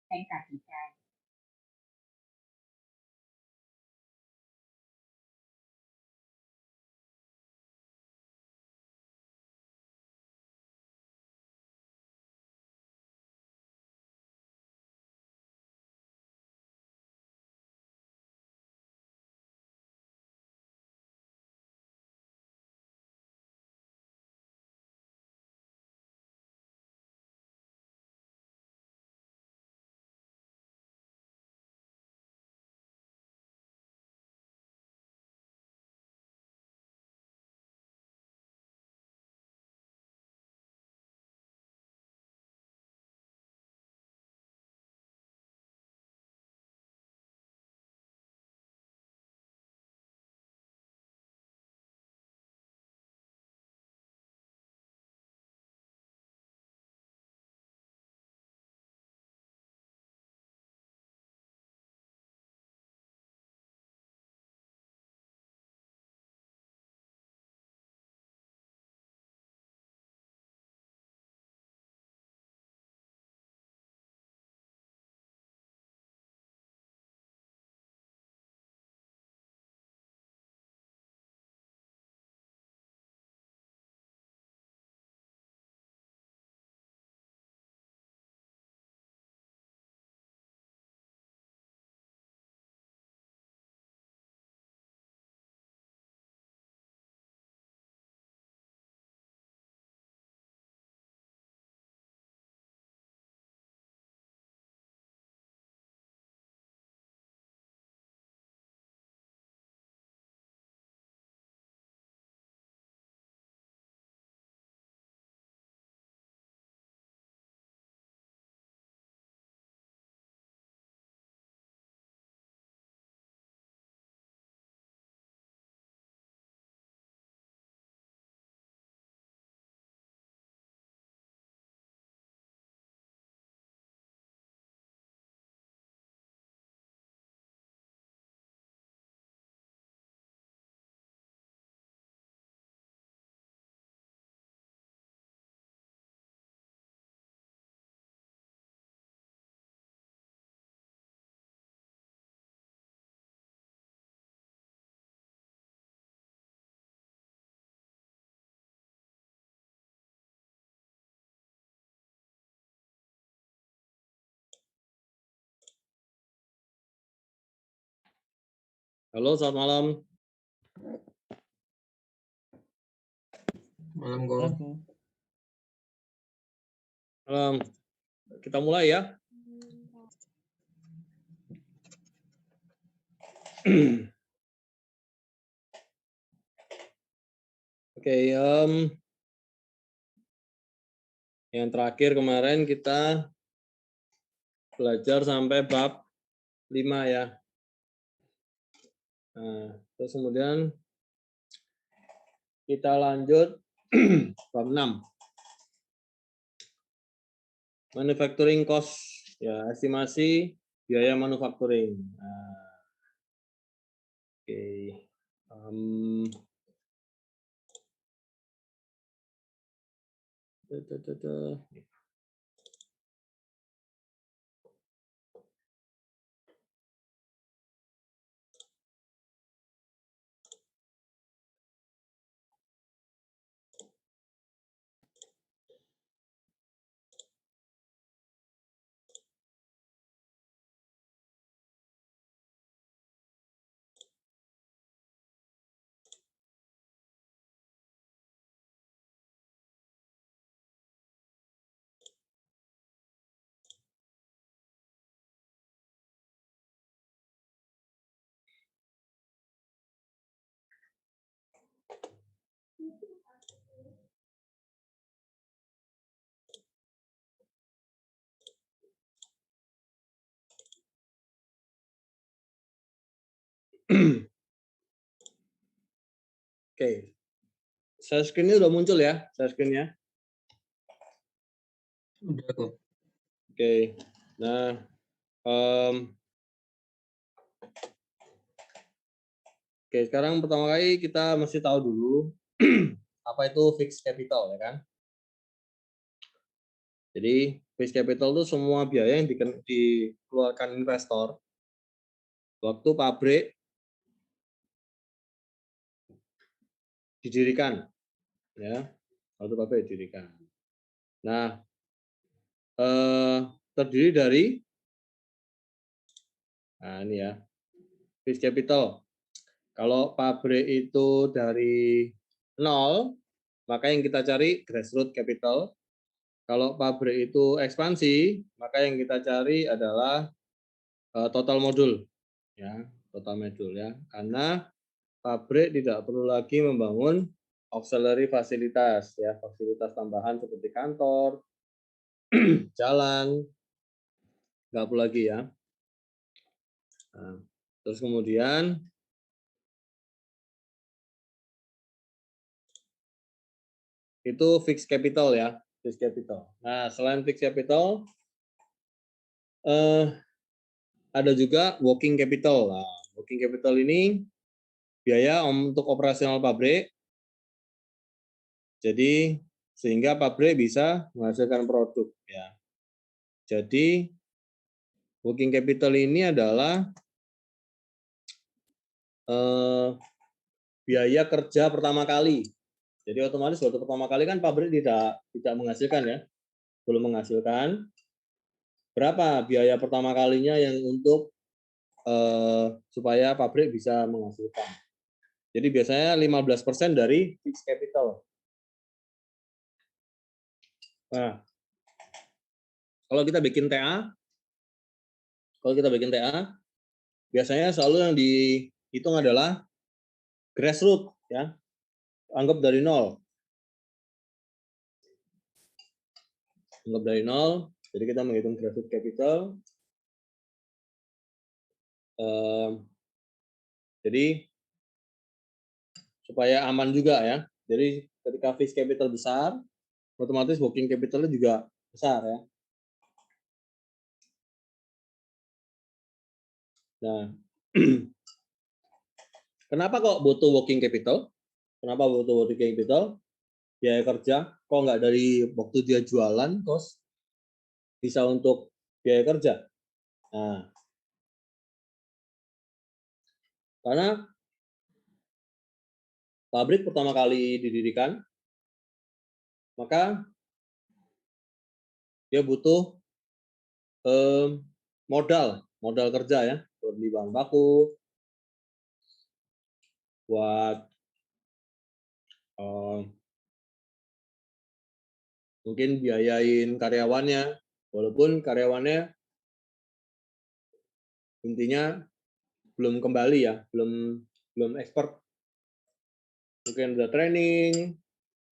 yang tadi kan. Halo, selamat malam. Malam, Go. Malam. Kita mulai ya. Oke, yang terakhir kemarin kita belajar sampai bab 5 ya. Nah, terus kemudian kita lanjut bab 6. Manufacturing cost, ya, estimasi biaya manufacturing. Nah, oke. Oke. Share screen-nya udah muncul ya, share screen-nya. Udah kok. Oke. Nah, oke, sekarang pertama kali kita mesti tahu dulu apa itu fixed capital, ya kan? Jadi fixed capital itu semua biaya yang dikeluarkan investor waktu pabrik didirikan, ya, waktu pabrik didirikan. Nah, terdiri dari, nah ini ya, fixed capital. Kalau pabrik itu dari nol, maka yang kita cari grassroots capital. Kalau pabrik itu ekspansi, maka yang kita cari adalah total modul, ya, total modul ya. Karena pabrik tidak perlu lagi membangun auxiliary fasilitas, ya, fasilitas tambahan seperti kantor, jalan, nggak perlu lagi ya. Nah, terus kemudian itu fixed capital ya, fixed capital. Nah, selain fixed capital, ada juga working capital. Nah, working capital ini biaya untuk operasional pabrik. Jadi sehingga pabrik bisa menghasilkan produk ya. Jadi working capital ini adalah biaya kerja pertama kali. Jadi otomatis waktu pertama kali kan pabrik tidak menghasilkan ya, belum menghasilkan. Berapa biaya pertama kalinya yang untuk supaya pabrik bisa menghasilkan? Jadi biasanya 15% dari fixed capital. Nah, kalau kita bikin TA, biasanya selalu yang dihitung adalah grassroots ya, anggap dari nol. Anggap dari nol, jadi kita menghitung grassroots capital. Jadi supaya aman juga ya. Jadi ketika fixed capital besar, otomatis working capital juga besar ya. Nah, kenapa kok butuh working capital? Kenapa butuh working capital? Biaya kerja, kok nggak dari waktu dia jualan, kos bisa untuk biaya kerja? Nah, karena pabrik pertama kali didirikan, maka dia butuh modal kerja ya, buat beli bahan baku, buat mungkin biayain karyawannya, walaupun karyawannya intinya belum kembali ya, belum expert, mungkin ada training,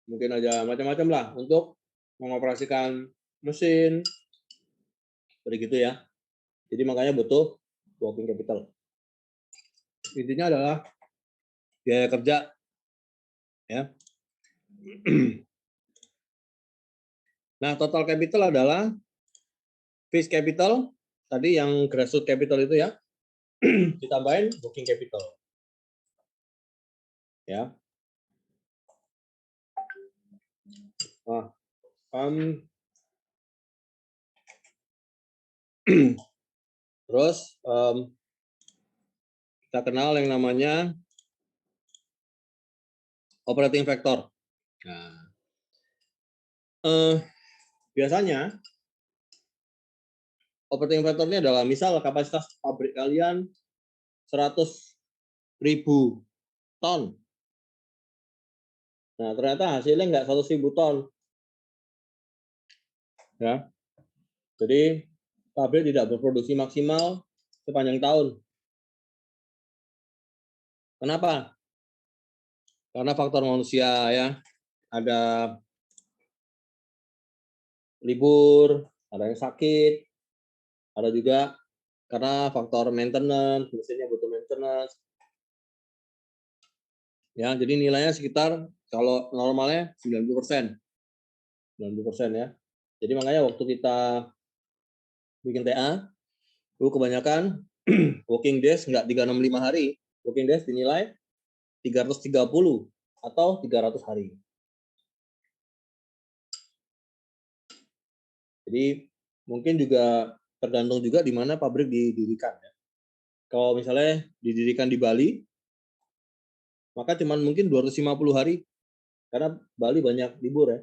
mungkin ada macam-macam lah untuk mengoperasikan mesin, seperti gitu ya. Jadi makanya butuh working capital. Intinya adalah biaya kerja ya. Nah, total capital adalah fixed capital tadi yang grassroots capital itu ya, ditambahin working capital. Ya. Nah, terus kita kenal yang namanya operating factor. Nah, biasanya operating factor ini adalah misal kapasitas pabrik kalian 100.000 ton. Nah, ternyata hasilnya nggak 100.000 ton. Ya. Jadi pabrik tidak berproduksi maksimal sepanjang tahun. Kenapa? Karena faktor manusia ya. Ada libur, ada yang sakit, ada juga karena faktor maintenance, mesinnya butuh maintenance. Ya, jadi nilainya sekitar kalau normalnya 90%. 90% ya. Jadi makanya waktu kita bikin TA, itu kebanyakan working days nggak 365 hari. Working days dinilai 330 atau 300 hari. Jadi mungkin juga tergantung juga di mana pabrik didirikan. Ya. Kalau misalnya didirikan di Bali, maka cuma mungkin 250 hari karena Bali banyak libur ya.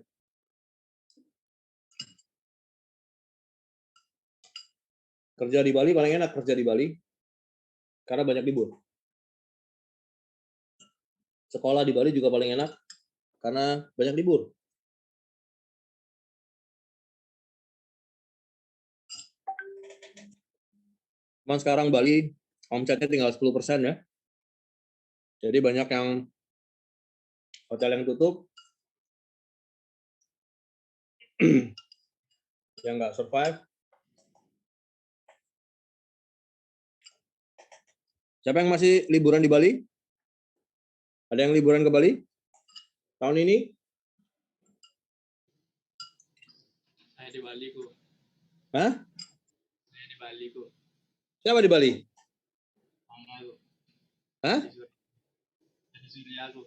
Kerja di Bali paling enak kerja di Bali karena banyak libur. Sekolah di Bali juga paling enak karena banyak libur. Cuman sekarang Bali omsetnya tinggal 10% ya. Jadi banyak yang hotel yang tutup, yang nggak survive. Siapa yang masih liburan di Bali? Ada yang liburan ke Bali tahun ini? Saya di Bali kok. Hah? Saya di Bali kok. Siapa di Bali? Mama kok. Hah? Di Surya kok.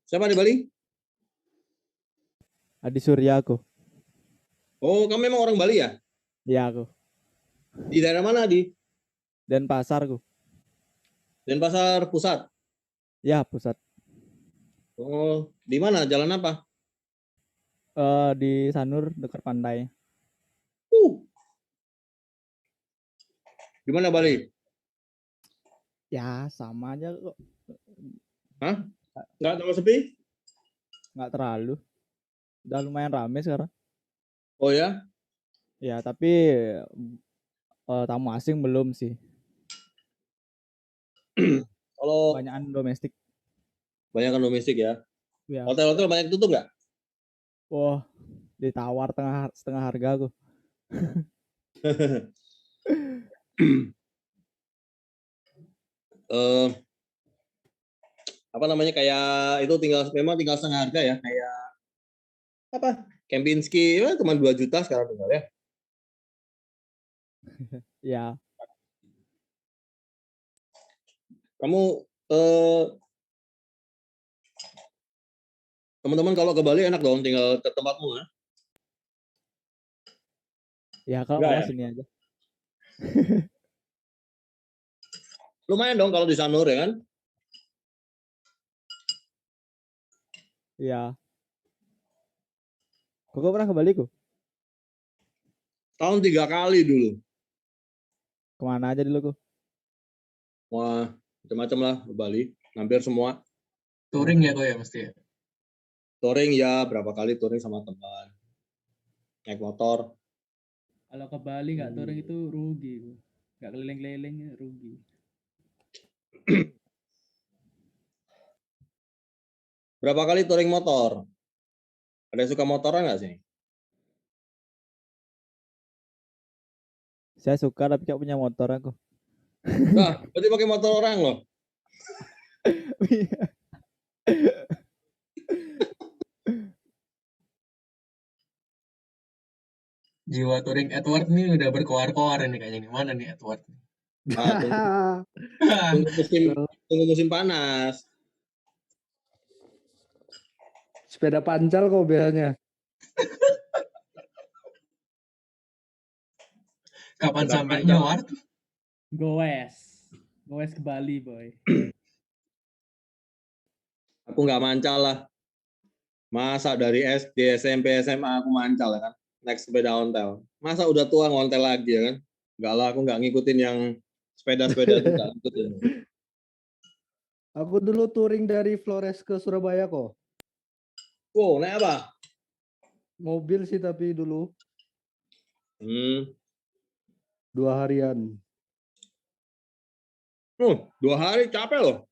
Siapa di Bali? Adi Surya aku. Oh, kamu memang orang Bali ya? Iya aku. Di daerah mana, Di? Denpasar aku. Denpasar Pusat. Ya pusat. Oh, di mana? Jalan apa? Di Sanur dekat pantai. Di mana Bali? Ya sama aja kok. Hah? Nggak terlalu sepi? Nggak terlalu. Udah lumayan rame sekarang. Oh ya? Ya tapi tamu asing belum sih. Kalau Banyakan domestik. banyak kan domestik ya. Ya. Hotel-hotel banyak tutup nggak? Wah, ditawar setengah harga aku. Eh, apa namanya kayak itu memang tinggal setengah harga ya kayak apa Kempinski ya, cuma 2 juta sekarang tinggal ya. Ya. Kamu teman-teman kalau ke Bali enak dong tinggal ke tempatmu ya? Ya kalau Enggak mau ya? sini aja. Lumayan dong kalau di Sanur ya kan? Ya. Kok pernah ke Bali kok? Tahun 3 kali dulu. Kemana aja dulu kok? Wah, macam-macam lah ke Bali, hampir semua. Touring ya kok ya mesti ya. Touring ya, berapa kali touring sama teman. Naik motor. Kalau ke Bali nggak touring itu rugi, nggak keliling-keliling rugi. Berapa kali touring motor? Ada yang suka motoran nggak sih? Saya suka tapi nggak punya motor aku. Nah, berarti pakai motor orang loh. Jiwa touring Edward nih udah berkoar-koar ini kayaknya. Di mana nih Edward? Nah, tunggu musim panas. Sepeda pancal kok biasanya. Kapan Sepeda sampainya panjang. Ward? Goes ke Bali boy. Aku nggak mancal lah. Masa dari SD, SMP, SMA aku mancal ya kan? Naik sepeda ontel. Masa udah tua ngontel lagi ya kan? Enggak lah, aku nggak ngikutin yang sepeda-sepeda itu nggak ngikutin. Aku dulu touring dari Flores ke Surabaya kok. Wow, naik apa? Mobil sih tapi dulu 2 harian. 2 hari capek loh.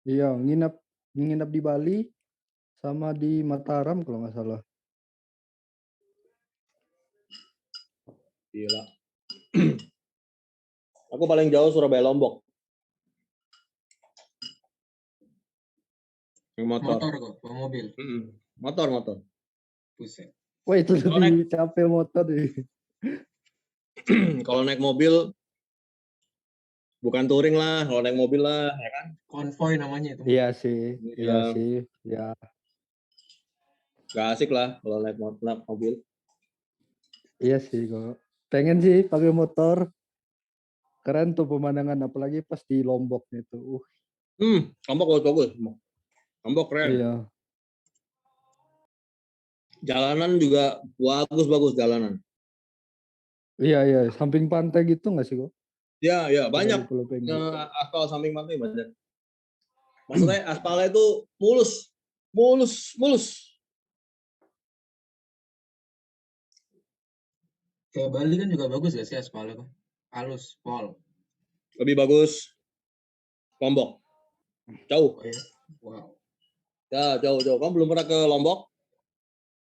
Iya, nginep di Bali sama di Mataram kalau nggak salah. Gila. Aku paling jauh Surabaya Lombok. Motor. Motor kok, bawa mobil. Motor. Buset. Wah itu Kalau lebih capek motor deh. Kalau naik mobil Bukan touring lah, kalau naik mobil lah, ya kan? Konvoy namanya itu. Iya sih, iya Iya. sih, ya. Gak asik lah kalau naik mobil. Iya sih kok. Pengen sih pakai motor. Keren tuh pemandangan apalagi pas di Lombok itu. Lombok bagus. Lombok keren. Iya. Jalanan juga bagus jalanan. Iya iya, samping pantai gitu nggak sih kok? Ya, Kalau banyak. di Pulau Penggo. Aspal samping pantai banyak. Maksudnya aspalnya itu mulus. Kayak Bali kan juga bagus gak sih aspalnya tuh? Halus, pol. Lebih bagus Lombok. Jauh. Oh ya. Wow. Ya, jauh. Kamu belum pernah ke Lombok?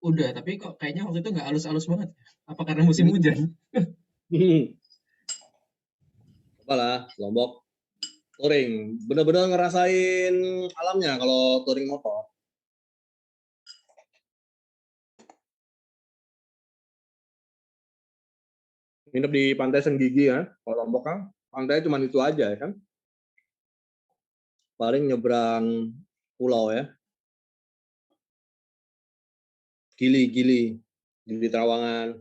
Udah, tapi kok kayaknya waktu itu nggak halus-halus banget. Apa karena musim hujan? Apalah, Lombok touring. Bener-bener ngerasain alamnya kalau touring motor. Nginep di Pantai Senggigi ya. Kalau Lombok kan pantai cuma itu aja ya kan. Paling nyebrang pulau ya. Gili Trawangan.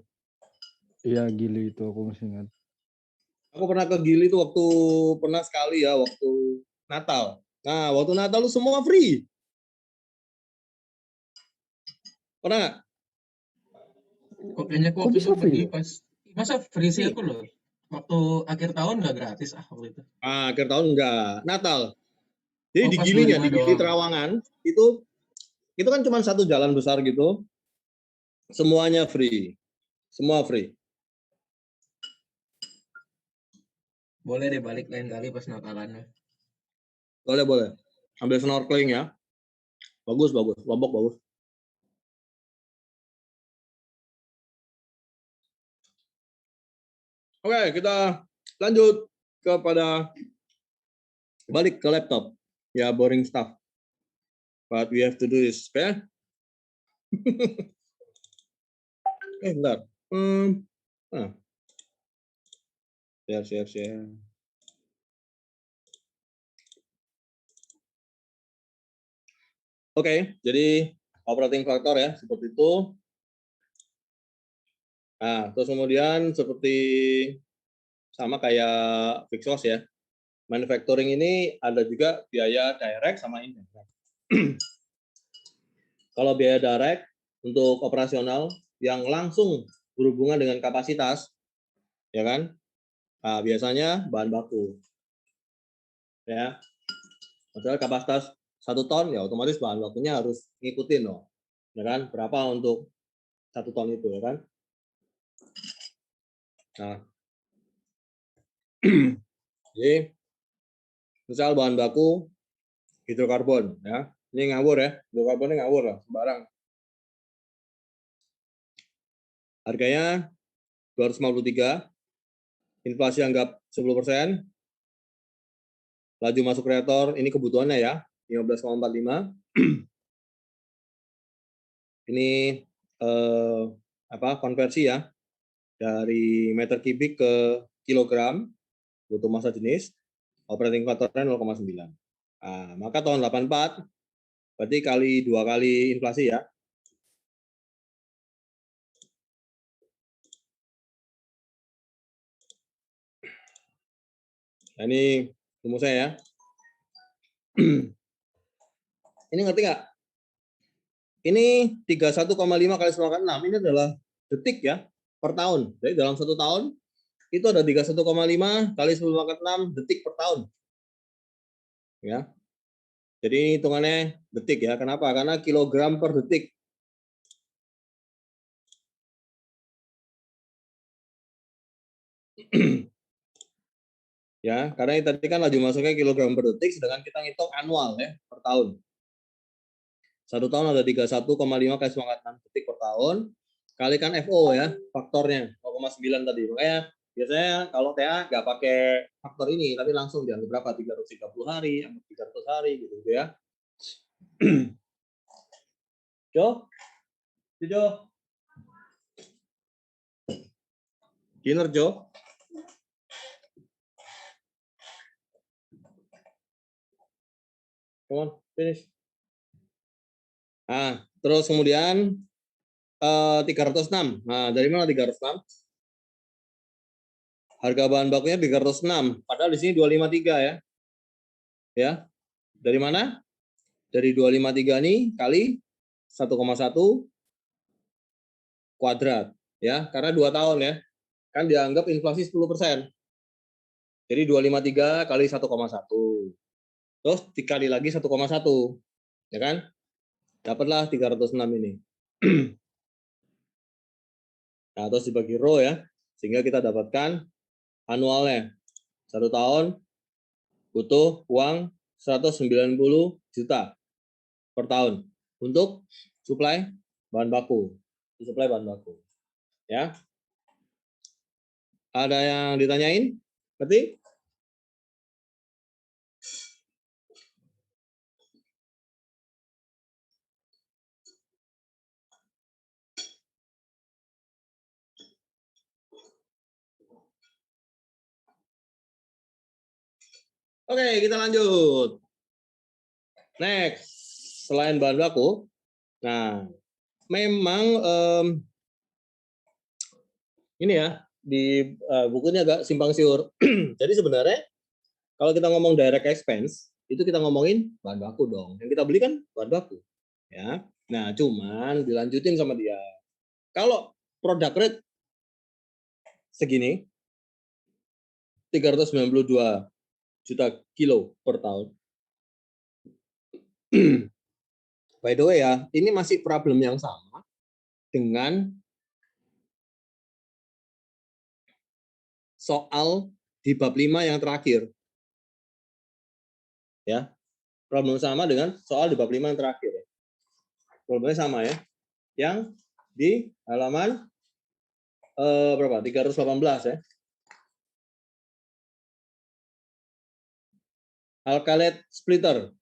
Iya Gili itu aku masih ingat. Aku pernah ke Gili tuh pernah sekali ya waktu Natal. Nah, waktu Natal lu semua free. Pernah nggak? Kok kayaknya aku Kok waktu itu bisa free pergi ya? pas. Masa free sih Free. aku loh? Waktu akhir tahun nggak gratis waktu itu. Akhir tahun enggak. Natal. Jadi Oh, di pas Gilinya, 25 di Gili doang. Trawangan, itu kan cuma satu jalan besar gitu. Semuanya free. Semua free. Boleh deh balik lain kali pas Natalannya. Boleh. Ambil snorkeling ya. Bagus. Lombok bagus. Oke, kita lanjut kepada balik ke laptop. Ya, boring stuff. But we have to do this, oke? Bentar. Share. Oke, jadi operating factor ya, seperti itu. Nah, terus kemudian seperti sama kayak fixed cost ya. Manufacturing ini ada juga biaya direct sama indirect. Kalau biaya direct untuk operasional yang langsung berhubungan dengan kapasitas, ya kan? Nah, biasanya bahan baku. Ya. Misalnya kapasitas 1 ton, ya otomatis bahan bakunya harus ngikutin loh. Ya kan? Berapa untuk 1 ton itu, ya kan? Nah, jadi misal bahan baku hidrokarbon, ya. Ini ngawur ya, hidrokarbonnya ngawur lah, sembarang. Harganya 253, inflasi anggap 10%, laju masuk reaktor, ini kebutuhannya ya, 15,45. Ini konversi ya, dari meter kubik ke kilogram, butuh massa jenis, operating factor-nya 0,9. Nah, maka tahun 84, berarti kali 2 kali inflasi ya. Nah, ini rumusnya ya. Ini ngerti nggak? Ini 31,5 kali 9/6, ini adalah detik ya, per tahun. Jadi dalam 1 tahun, itu ada 31,5 kali 10⁻6 detik per tahun. Ya. Jadi ini hitungannya detik ya. Kenapa? Karena kilogram per detik. Ya, karena tadi kan laju masuknya kilogram per detik, sedangkan kita ngitung annual ya, per tahun. 1 tahun ada 31,5 kali 9/6 detik per tahun, kalikan FO ya, faktornya 0,9 tadi. Makanya biasanya kalau TA nggak pakai faktor ini, tapi langsung diambil berapa? 330 hari, 300 hari gitu ya. Jo? Dinner, Jo? Come on, finish. Nah, terus kemudian 306. Nah, dari mana 306? Harga bahan bakunya 306. Padahal di sini 253 ya. Ya. Dari mana? Dari 253 ini kali 1,1 kuadrat ya, karena 2 tahun ya. Kan dianggap inflasi 10%. Jadi 253 kali 1,1. Terus dikali lagi 1,1. Ya kan? Dapatlah 306 ini. Nah, terus dibagi row ya. Sehingga kita dapatkan anualnya. 1 tahun butuh uang 190 juta per tahun untuk suplai bahan baku. Suplai bahan baku. Ya. Ada yang ditanyain? Ngerti? Oke, kita lanjut. Next, selain bahan baku, nah memang ini ya di buku ini agak simpang siur. Jadi sebenarnya kalau kita ngomong direct expense itu kita ngomongin bahan baku dong. Yang kita beli kan bahan baku, ya. Nah cuman dilanjutin sama dia. Kalau product rate segini 392 juta kilo per tahun. By the way ya, ini masih problem yang sama dengan soal di bab 5 yang terakhir. Ya. Problem sama dengan soal di bab 5 yang terakhir. Problemnya sama ya. Yang di halaman berapa? 318 ya. Alkylate splitter.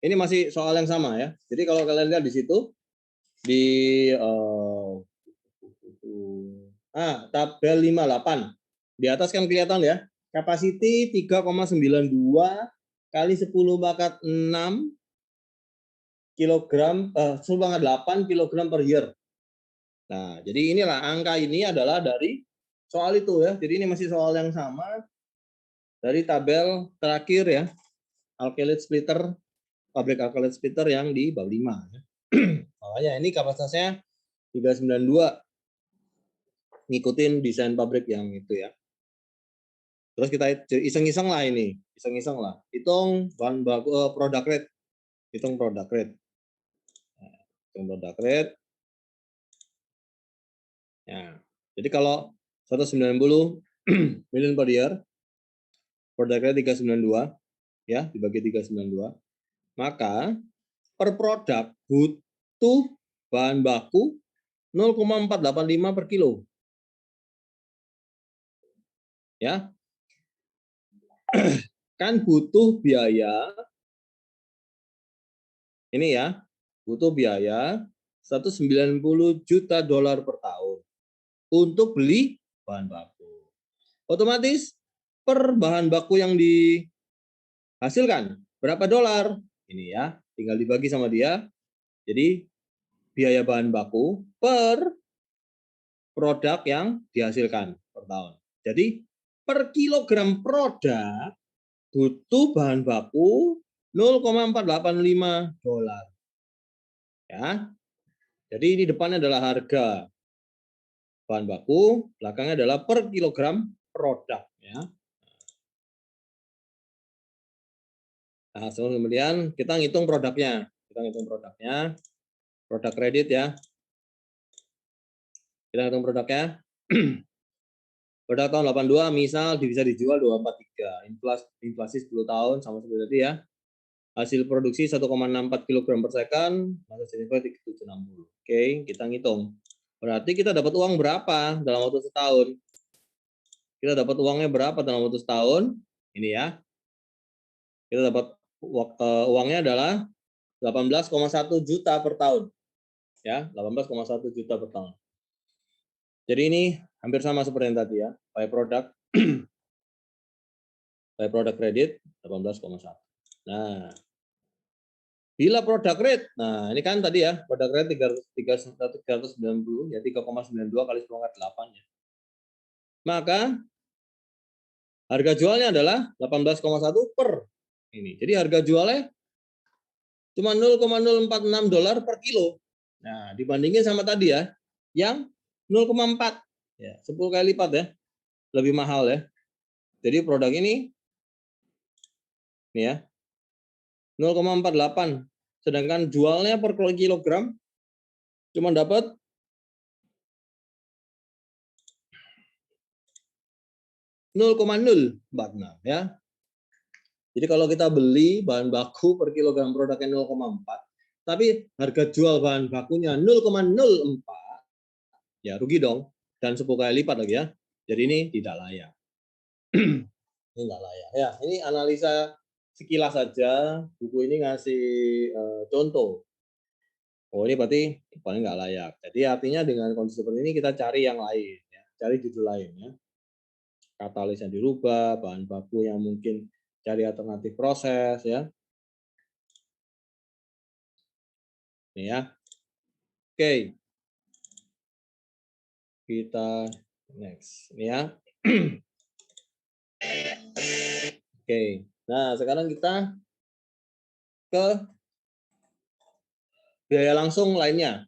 Ini masih soal yang sama ya. Jadi kalau kalian lihat di situ di tabel 58. Di atas kan kelihatan ya. Capacity 3,92 kali 10 pangkat 6 kilogram 10 pangkat 8 kilogram per year. Nah, jadi inilah angka ini adalah dari soal itu ya. Jadi ini masih soal yang sama dari tabel terakhir ya. Alkylate splitter, pabrik alkylate splitter yang di bab 5 ya. Makanya ini kapasitasnya 392. Ngikutin desain pabrik yang itu ya. Terus kita iseng-iseng lah ini, iseng-iseng lah. Hitung bahan baku product rate. Hitung product rate. Hitung product rate. Ya. Jadi kalau 190 million per year, product rate 392 ya, dibagi 392. Maka per produk butuh bahan baku 0,485 per kilo. Ya. Kan butuh biaya ini ya, butuh biaya 190 juta dolar per tahun untuk beli bahan baku. Otomatis per bahan baku yang dihasilkan berapa dolar? Ini ya, tinggal dibagi sama dia. Jadi biaya bahan baku per produk yang dihasilkan per tahun. Jadi per kilogram produk butuh bahan baku 0,485 dolar. Ya. Jadi ini depannya adalah harga bahan baku, belakangnya adalah per kilogram produk ya. Nah, kemudian kita ngitung produknya. Kita ngitung produknya. Produk kredit ya. Kita ngitung produknya. Produk tahun 82 misal bisa dijual 243. Inflasi 10 tahun sama seperti tadi ya. Hasil produksi 1,64 kg per second, masa signifikan 760. Oke, kita ngitung. Berarti kita dapat uang berapa dalam waktu setahun? Kita dapat uangnya berapa dalam waktu setahun? Ini ya. Kita dapat uangnya adalah 18,1 juta per tahun. Ya, 18,1 juta per tahun. Jadi ini hampir sama seperti yang tadi ya. By product by product credit 18,1. Nah, Bila product rate, nah ini kan tadi ya, product rate 390 ya 3,92 kali 10⁸ ya. Maka harga jualnya adalah 18,1 per ini. Jadi harga jualnya cuma $0,046 per kilo. Nah, dibandingin sama tadi ya, yang 0,4 ya, 10 kali lipat ya. Lebih mahal ya. Jadi produk ini nih ya, 0,48. Sedangkan jualnya per kilogram cuma dapat 0,046 ya. Jadi kalau kita beli bahan baku per kilogram produknya 0,4, tapi harga jual bahan bakunya 0,04, ya rugi dong. Dan 10 kali lipat lagi ya. Jadi ini tidak layak. Ini nggak layak. Ya, ini analisa sekilas saja. Buku ini ngasih contoh. Oh ini berarti paling nggak layak. Jadi artinya dengan kondisi seperti ini kita cari yang lain. Ya. Cari judul lain. Ya. Katalis yang dirubah, bahan baku yang mungkin cari alternatif proses. Ya. Ini ya. Oke. Kita next. Ini ya. Oke. Nah sekarang kita ke biaya langsung lainnya.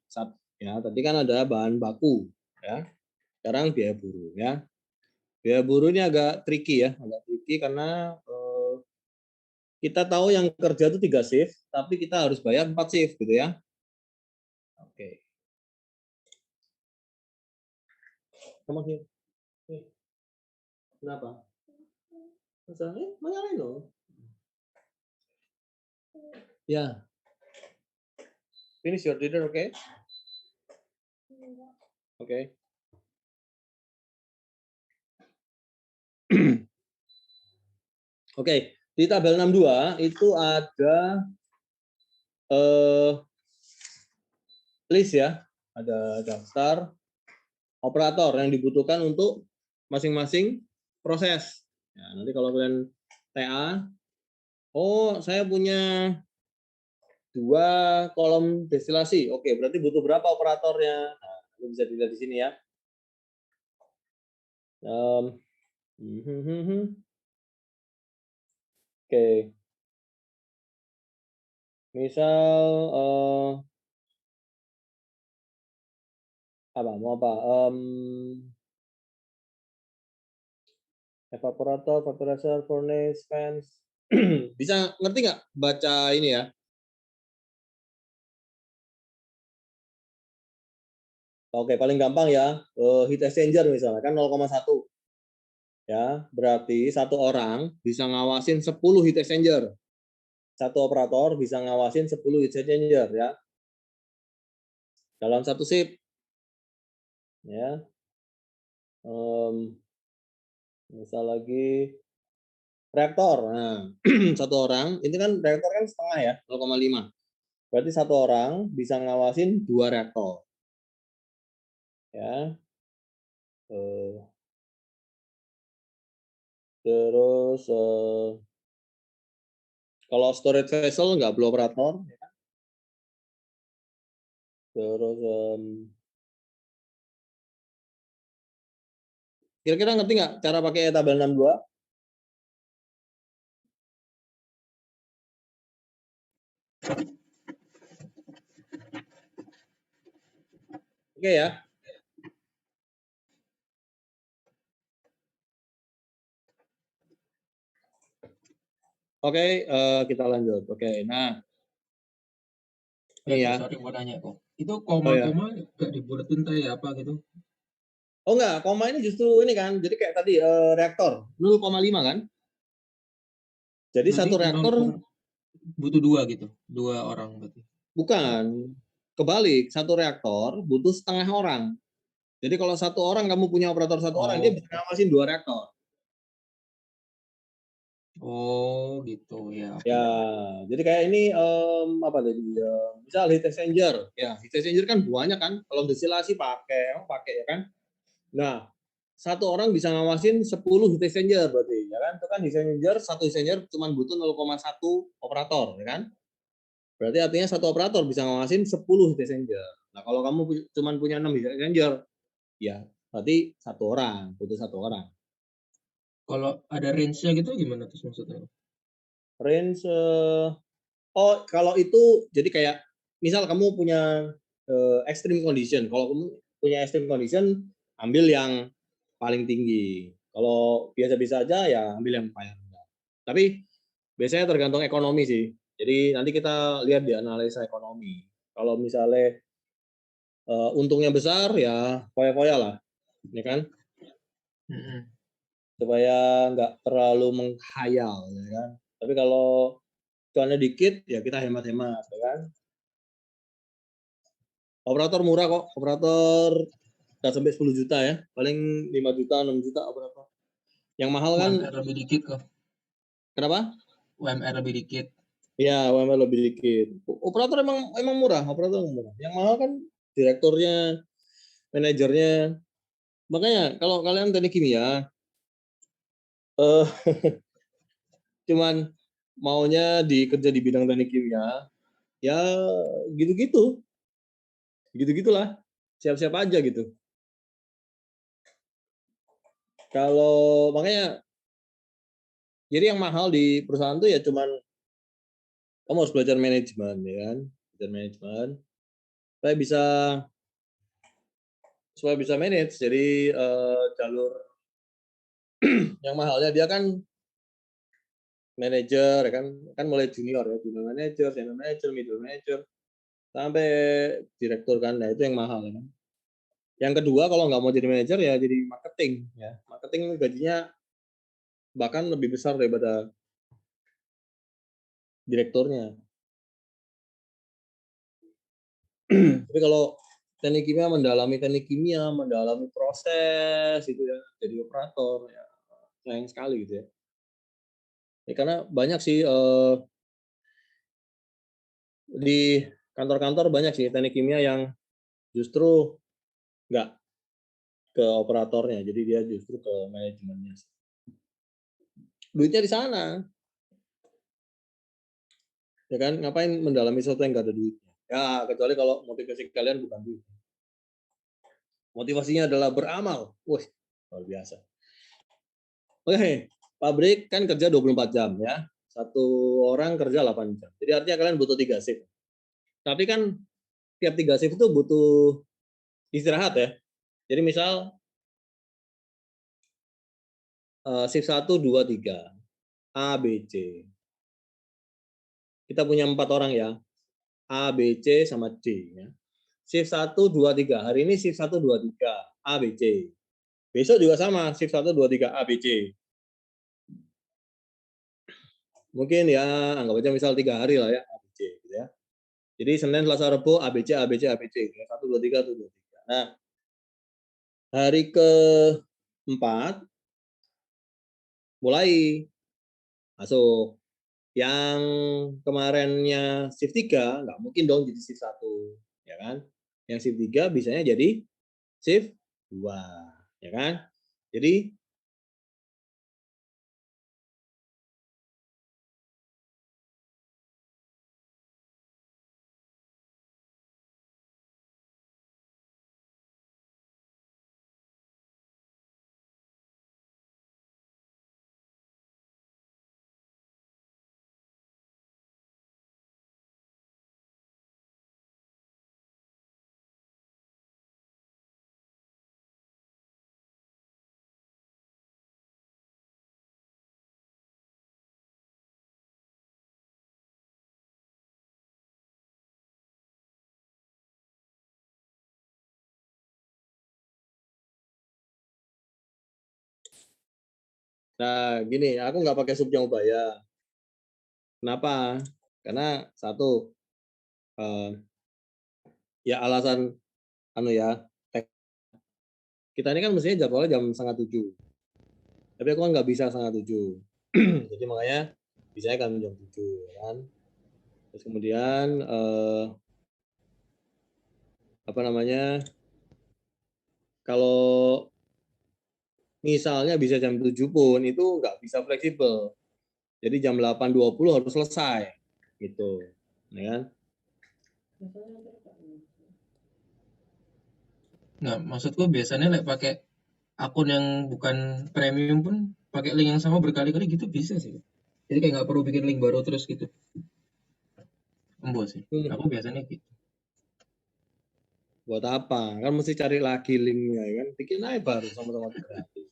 Ya, tadi kan ada bahan baku, ya. Sekarang biaya buruh, ya. Biaya buruh ini agak tricky ya, agak tricky karena kita tahu yang kerja itu 3 shift, tapi kita harus bayar 4 shift, gitu ya. Oke. Come on here. Kenapa? Masalahnya menyalain loh. Ya. Finish your dinner, oke? Oke. Oke, di tabel 62 itu ada list ya, ada daftar operator yang dibutuhkan untuk masing-masing proses. Ya, nanti kalau kalian TA, oh saya punya 2 kolom destilasi. Oke, berarti butuh berapa operatornya? Nah, ini bisa dilihat di sini ya. Oke. Misal mau apa? Evaporator, vaporizer, furnace, fans. Bisa ngerti nggak baca ini ya? Oke, paling gampang ya, heat exchanger misalnya kan 0,1. Ya, berarti satu orang bisa ngawasin 10 heat exchanger. Satu operator bisa ngawasin 10 heat exchanger ya. Dalam satu shift. Ya. Misal lagi reaktor. Nah, satu orang, ini kan reaktor kan setengah ya, 0,5. Berarti satu orang bisa ngawasin 2 reaktor. Ya. Terus kalau storage vessel nggak perlu operator. Ya. Terus kira-kira ngerti nggak cara pakai tabel 62? Oke ya. Oke, kita lanjut. Oke, nah. Ini ya. Sorry mau nanya kok. Itu koma-koma nggak dibuletin kayak apa gitu? Oh enggak, koma ini justru ini kan. Jadi kayak tadi reaktor 0,5 kan? Jadi Berarti satu reaktor butuh 2 gitu. 2 orang berarti. Bukan. Kebalik, satu reaktor butuh setengah orang. Jadi kalau satu orang kamu punya operator satu orang, dia bisa ngawasin 2 reaktor. Oh gitu ya. Ya, jadi kayak ini apa tadi? Misal heat exchanger. Ya, heat exchanger kan banyak kan. Kalau destilasi pakai ya kan. Nah, satu orang bisa ngawasin 10 heat exchanger berarti, ya kan? Itu kan heat exchanger, satu heat exchanger cuma butuh 0,1 operator, ya kan? Berarti artinya satu operator bisa ngawasin 10 heat exchanger. Nah, kalau kamu cuma punya 6 heat exchanger, ya berarti butuh satu orang. Kalau ada range-nya gitu gimana tuh maksudnya? Range kalau itu jadi kayak misal kamu punya extreme condition. Kalau kamu punya extreme condition, ambil yang paling tinggi. Kalau biasa-biasa aja ya ambil yang paling rendah. Tapi biasanya tergantung ekonomi sih. Jadi nanti kita lihat di analisa ekonomi. Kalau misalnya untungnya besar ya foya-foya lah, ya kan? Supaya nggak terlalu menghayal, ya kan? Tapi kalau cuannya dikit ya kita hemat-hemat, ya kan? Operator murah kok, operator nggak sampai 10 juta ya, paling 5 juta, 6 juta operator. Yang mahal kan, UMR lebih dikit kok. kenapa? UMR lebih dikit. Ya, UMR lebih dikit. Operator emang murah, operator murah. Yang mahal kan direkturnya, manajernya. Makanya kalau kalian teknik kimia, cuman maunya kerja di bidang teknik kimia, ya gitu-gitu. Gitu-gitulah. Siap-siap aja gitu. Kalau makanya jadi yang mahal di perusahaan tuh ya cuman kamu harus belajar manajemen, ya kan? Belajar manajemen supaya bisa manage. Jadi jalur yang mahalnya dia kan manajer, kan mulai junior ya, junior manager, senior manager, middle manager, sampai direktur kan. Nah, itu yang mahal ya kan. Yang kedua kalau nggak mau jadi manajer ya jadi marketing ya. Marketing gajinya bahkan lebih besar daripada direkturnya. Tapi kalau teknik kimia, mendalami proses itu ya, jadi operator ya sayang sekali gitu ya. Ya karena banyak sih di kantor-kantor banyak sih teknik kimia yang justru nggak ke operatornya, jadi dia justru ke manajemennya. Duitnya di sana, ya kan? Ngapain mendalami sesuatu yang nggak ada duitnya? Ya kecuali kalau motivasi kalian bukan duit. Motivasinya adalah beramal. Wah, luar biasa. Oke, pabrik kan kerja 24 jam ya. Satu orang kerja 8 jam. Jadi artinya kalian butuh 3 shift. Tapi kan tiap 3 shift itu butuh istirahat ya. Jadi misal shift 1, 2, 3. A, B, C. Kita punya 4 orang ya. A, B, C, sama D. Ya. Shift 1, 2, 3. Hari ini shift 1, 2, 3. A, B, C. Besok juga sama. Shift 1, 2, 3. A, B, C. Mungkin ya anggap aja misal 3 hari lah ya. A, B, C. Gitu ya. Jadi Senin, Selasa, Rabu, ABC, ABC, ABC. 1, 2, 3, 1, 2, 3. Nah, hari ke-4 mulai masuk. Yang kemarinnya shift 3 nggak mungkin dong jadi shift 1, ya kan? Yang shift 3 bisanya jadi shift 2, ya kan? Jadi nah gini, aku nggak pakai subjang ubaya. Kenapa? Karena satu, ya alasan ya, kita ini kan mestinya jadwalnya jam 6:30. Tapi aku kan nggak bisa 6:30. Jadi makanya bisanya kan jam 7, kan. Terus kemudian kalau misalnya bisa jam 7 pun itu nggak bisa fleksibel. Jadi jam 8.20 harus selesai gitu. ya kan? Nah, maksudku biasanya pakai akun yang bukan premium pun pakai link yang sama berkali-kali gitu bisa sih. Jadi kayak nggak perlu bikin link baru terus gitu. Embo sih. Aku biasanya gitu. Buat apa? Kan mesti cari lagi linknya, ya kan? Bikin aja baru sama-sama gratis.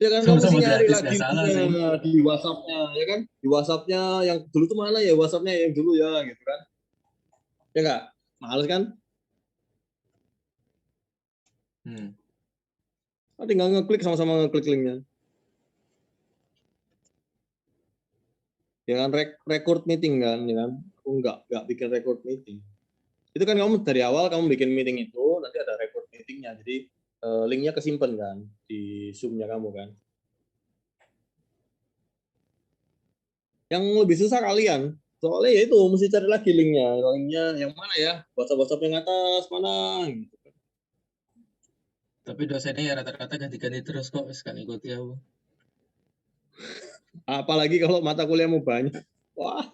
Ya kan, kamu mesti Sama-sama nyari gratis lagi nggak salah sih. linknya di WhatsApp-nya, ya kan? Di WhatsApp-nya yang dulu tuh mana ya? WhatsApp-nya yang dulu ya, gitu kan? Ya nggak? Males kan? Hmm. Tinggal ngeklik, sama-sama ngeklik linknya. Ya kan, record meeting kan, ya kan? Aku nggak bikin record meeting. Itu kan kamu dari awal kamu bikin meeting itu, nanti ada record meetingnya. Jadi linknya kesimpan kan di Zoom-nya kamu kan. Yang lebih susah kalian, soalnya ya itu mesti cari lagi linknya. Linknya yang mana ya? WhatsApp yang atas mana? Gitu. Tapi dosennya ya rata-rata ganti-ganti terus kok sekali ikuti aku. Apalagi kalau mata kuliahmu banyak. Wah.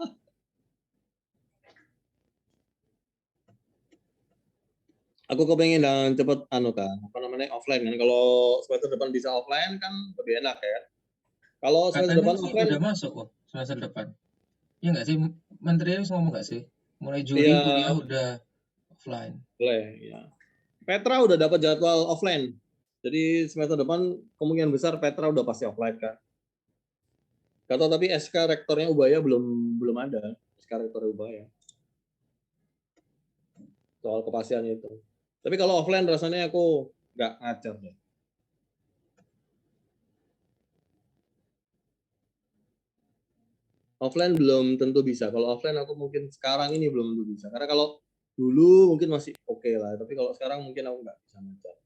Aku kepengen dan cepet kan, apa namanya, offline kan. Kalau semester depan bisa offline kan lebih enak ya. Kalau semester Katanya depan sih offline, udah masuk kok semester depan. Iya nggak sih? Menteri harus ngomong nggak sih? Mulai Juni kuliah ya udah offline. boleh ya. Petra udah dapat jadwal offline. Jadi semester depan kemungkinan besar Petra udah pasti offline kan. Kata tapi SK rektornya Ubaya belum ada. SK rektor Ubaya. Soal kepastiannya itu. Tapi kalau offline rasanya aku nggak ngajar deh. Offline belum tentu bisa. Kalau offline aku mungkin sekarang ini belum tentu bisa. Karena kalau dulu mungkin masih oke lah. Tapi kalau sekarang mungkin aku nggak bisa ngajar.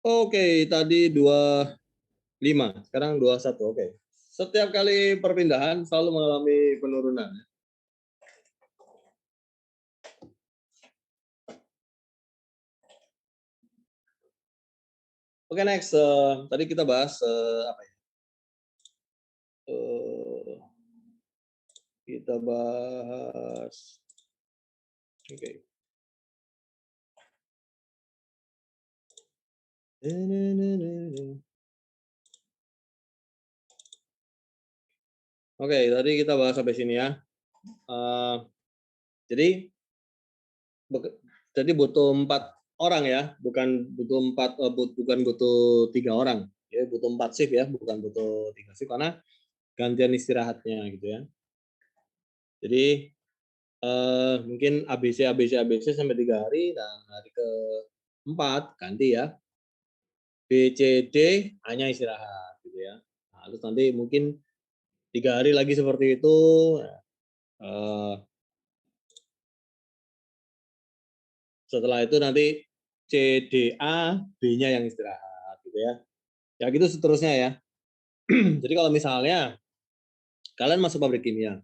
Oke, tadi 25, sekarang 21. Oke. Setiap kali perpindahan selalu mengalami penurunan. Oke, next. Tadi kita bahas apa ya? Kita bahas. Oke. Oke, tadi kita bahas sampai sini ya. Jadi butuh 4 orang ya, bukan butuh 3 orang. Ya, butuh 4 shift ya, bukan butuh 3 shift karena gantian istirahatnya gitu ya. Jadi mungkin ABC sampai 3 hari, dan hari keempat ganti ya. B, C, D hanya istirahat gitu ya. Nah, terus nanti mungkin 3 hari lagi seperti itu. Setelah itu nanti C, D, A, B-nya yang istirahat gitu ya. Ya gitu seterusnya ya. Jadi kalau misalnya kalian masuk pabrik kimia,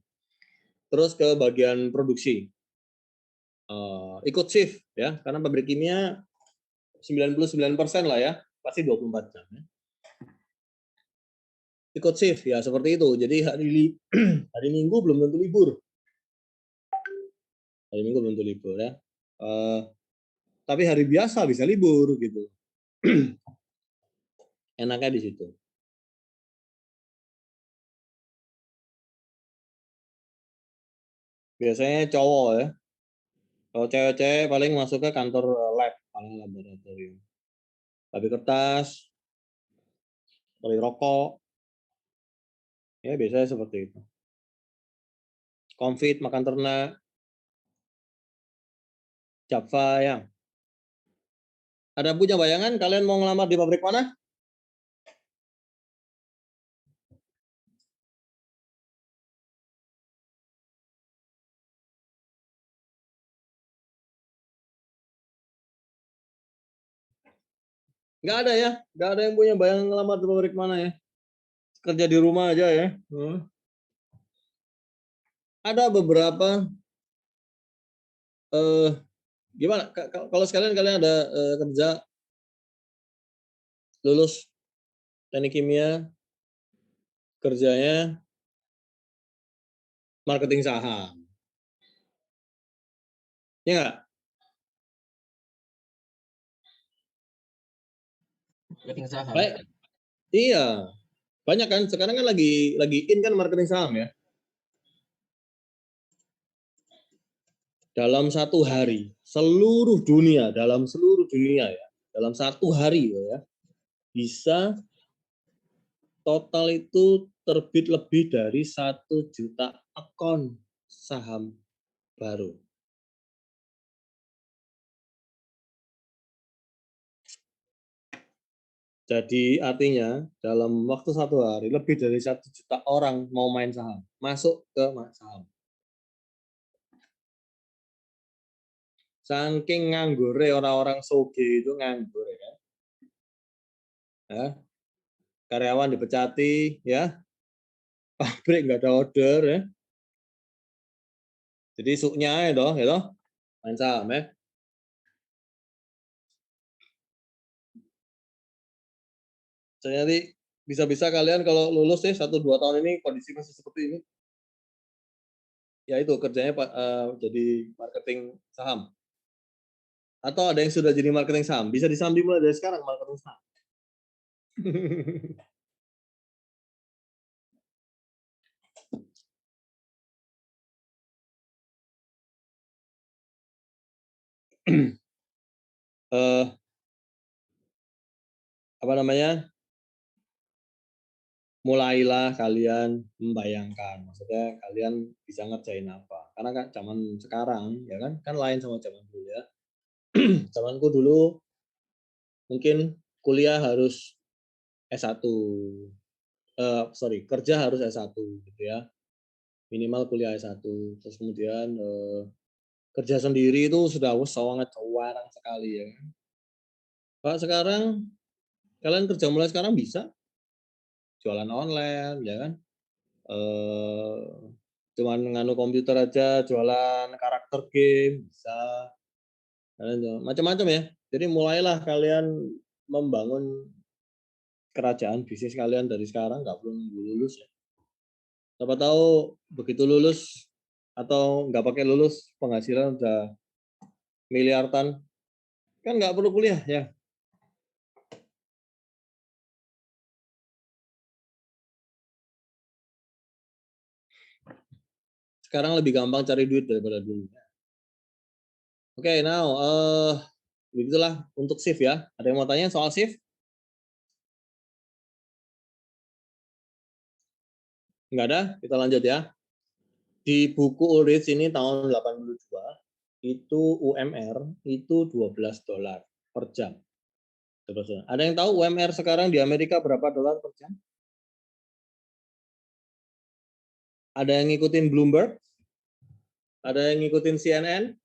terus ke bagian produksi, ikut shift ya, karena pabrik kimia 99% lah ya, pasti 24 jam ya. Ikut shift ya seperti itu. Jadi hari Minggu belum tentu libur. Hari Minggu belum tentu libur ya. Tapi hari biasa bisa libur gitu. Enaknya di situ. Biasanya cowok ya. Kalau cewek-cewek paling masuk ke kantor lab, paling laboratorium. Tapi kertas, beli rokok, ya biasanya seperti itu. Konfit, makan ternak, Java ya. Ada punya bayangan kalian mau ngelamar di pabrik mana? Nggak ada ya, nggak ada yang punya bayangan ngelamar di pabrik mana ya. Kerja di rumah aja ya. Ada beberapa gimana? Kalau sekalian kalian ada kerja lulus teknik kimia, kerjanya marketing saham, ya nggak? Marketing saham. Baik, iya, banyak kan. Sekarang kan lagi in kan marketing saham ya. Dalam satu hari, dalam seluruh dunia ya, dalam satu hari ya, bisa total itu terbit lebih dari 1 juta akun saham baru. Jadi artinya dalam waktu satu hari lebih dari 1 juta orang mau main saham, masuk ke saham. Saking nganggure orang-orang soge itu nganggur ya. Ya. Karyawan dipecati ya. Pabrik nggak ada order ya. Jadi suknya ya toh, main saham ya. Jadi bisa-bisa kalian kalau lulus 1-2 tahun ini kondisi masih seperti ini. Ya itu kerjanya jadi marketing saham. Atau ada yang sudah jadi marketing saham, bisa disambi mulai dari sekarang marketing saham. Apa namanya? Mulailah kalian membayangkan, maksudnya kalian bisa ngerjain apa. Karena kan zaman sekarang ya kan lain sama zaman dulu ya. Zamanku dulu mungkin kuliah harus S1. Kerja harus S1 gitu ya. Minimal kuliah S1. Terus kemudian kerja sendiri itu sudah sangat jarang sekali ya. Pak sekarang kalian kerja mulai sekarang bisa jualan online ya kan. Cuman nganu komputer aja jualan karakter game bisa macam-macam ya. Jadi mulailah kalian membangun kerajaan bisnis kalian dari sekarang, nggak perlu nunggu lulus ya. Siapa tahu begitu lulus atau nggak pakai lulus penghasilan udah miliaran, kan nggak perlu kuliah ya. Sekarang lebih gampang cari duit daripada dulu. Oke, now begitulah untuk shift ya. Ada yang mau tanya soal shift? Nggak ada, kita lanjut ya. Di buku Ulrich ini tahun 82, itu UMR itu $12 per jam. Ada yang tahu UMR sekarang di Amerika berapa dolar per jam? Ada yang ngikutin Bloomberg? Ada yang ngikutin CNN?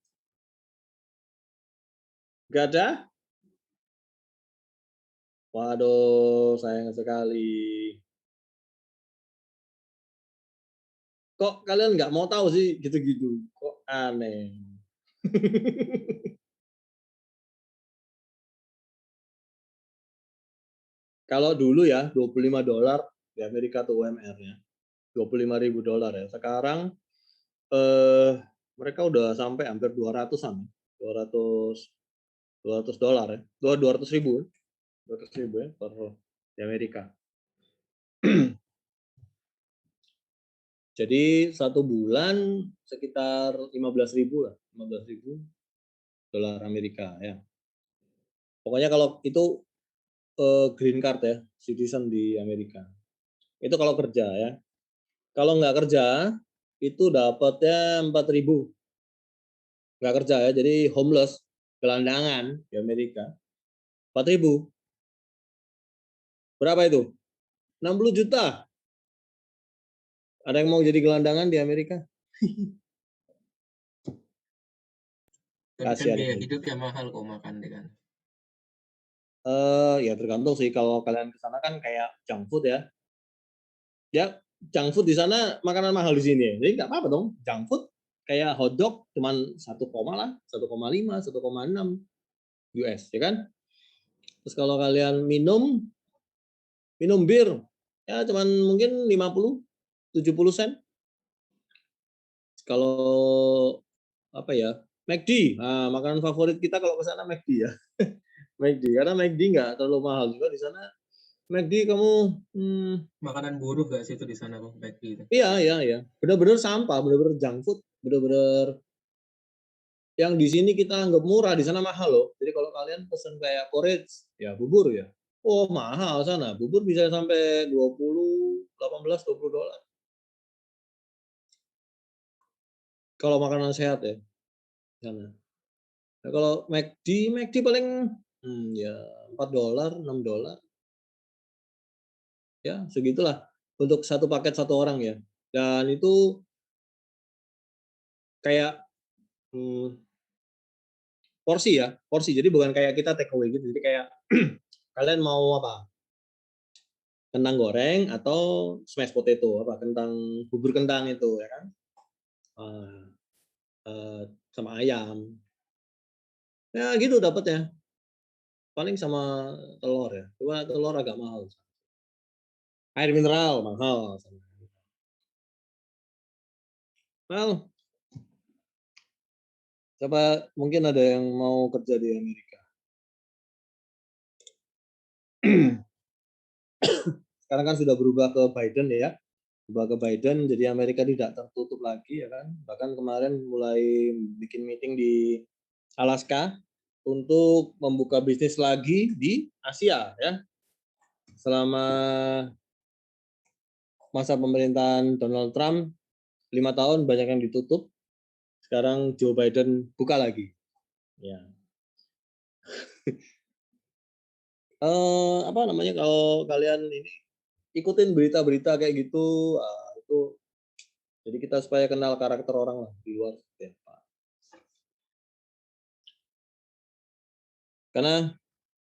Gak ada? Waduh, sayang sekali. Kok kalian nggak mau tahu sih gitu-gitu? Kok aneh. Kalau dulu ya, $25 di Amerika tuh UMR-nya. $25.000 ya. Sekarang mereka udah sampai hampir 200-an. 200 dolar ya. 200 ribu. 200 ribu ya per di Amerika. Jadi satu bulan sekitar 15.000 lah, 15.000 dolar Amerika ya. Pokoknya kalau itu green card ya, citizen di Amerika. Itu kalau kerja ya. Kalau nggak kerja itu dapatnya 4.000 nggak kerja ya, jadi homeless, gelandangan di Amerika. 4.000. Berapa itu? 60 juta. Ada yang mau jadi gelandangan di Amerika? Tapi kan Kasihan biaya itu. hidup ya mahal kok makan deh kan. Ya tergantung sih, kalau kalian ke sana kan kayak junk food ya. Ya, junk food di sana makanan mahal di sini. Jadi nggak apa-apa dong. Junk food kayak hotdog cuman 1,5, 1,6 US, ya kan? Terus kalau kalian minum bir, ya cuman mungkin 50-70 sen. Kalau apa ya, McD, nah, makanan favorit kita kalau ke sana McD ya. McD, karena McD nggak terlalu mahal juga di sana. McD kamu, Makanan buruh gak sih itu di sana kok McD itu? iya, bener-bener sampah, bener-bener junk food, bener-bener yang di sini kita anggap murah, di sana mahal loh. Jadi kalau kalian pesen kayak porridge, ya bubur ya, oh mahal sana, bubur bisa sampai 18-20 dolar. Kalau makanan sehat ya, sana. Nah, kalau McD paling ya 4 dolar, 6 dolar. Ya, segitulah untuk satu paket satu orang ya. Dan itu kayak porsi ya, porsi. Jadi bukan kayak kita take away gitu. Jadi kayak kalian mau apa? Kentang goreng atau smash potato, apa kentang bubur kentang itu ya kan? Eh, eh, sama ayam. Ya gitu dapatnya. Paling sama telur ya. Cuma telur agak mahal. Air mineral mahal. Well, siapa mungkin ada yang mau kerja di Amerika. Sekarang kan sudah berubah ke Biden ya. Berubah ke Biden, jadi Amerika tidak tertutup lagi ya kan. Bahkan kemarin mulai bikin meeting di Alaska untuk membuka bisnis lagi di Asia ya. Selama masa pemerintahan Donald Trump 5 tahun banyak yang ditutup. Sekarang Joe Biden buka lagi. Ya. Apa namanya, kalau kalian ini ikutin berita-berita kayak gitu, itu jadi kita supaya kenal karakter orang lah di luar. Ya, Pak. Karena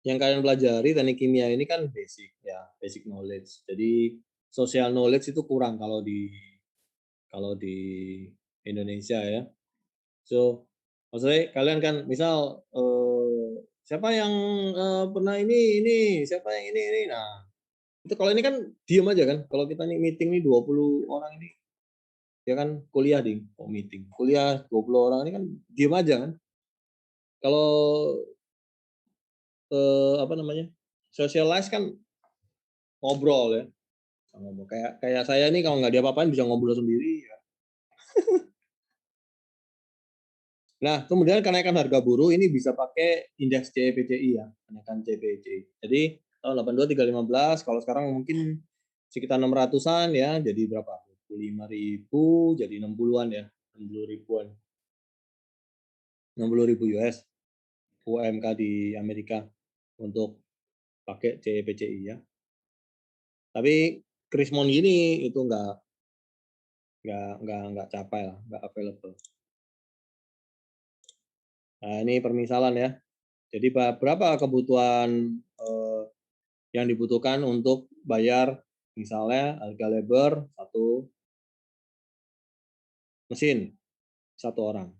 yang kalian pelajari teknik kimia ini kan basic ya, basic knowledge. Jadi social knowledge itu kurang kalau di Indonesia ya. So maksudnya kalian kan misal siapa yang pernah ini, siapa yang ini. Nah, itu kalau ini kan diem aja kan. Kalau kita nih meeting nih 20 orang ini, ya kan kuliah di meeting. Kuliah 20 orang ini kan diem aja kan. Kalau apa namanya? Socialize kan ngobrol ya. Ngobrol. Kayak saya nih kalau nggak diapa-apain bisa ngobrol sendiri ya. Nah, kemudian kenaikan harga buruh ini bisa pakai indeks CPCI ya, kenaikan CPCI. Jadi tahun 82 315, kalau sekarang mungkin sekitar 600-an ya, jadi berapa? 25.000 jadi 60-an ya, 60 ribuan. 60.000 US UMK di Amerika untuk pakai CPCI ya. Tapi Krismon ini itu nggak capai lah, nggak available. Nah, ini permisalan ya. Jadi berapa kebutuhan yang dibutuhkan untuk bayar misalnya harga labor satu mesin satu orang.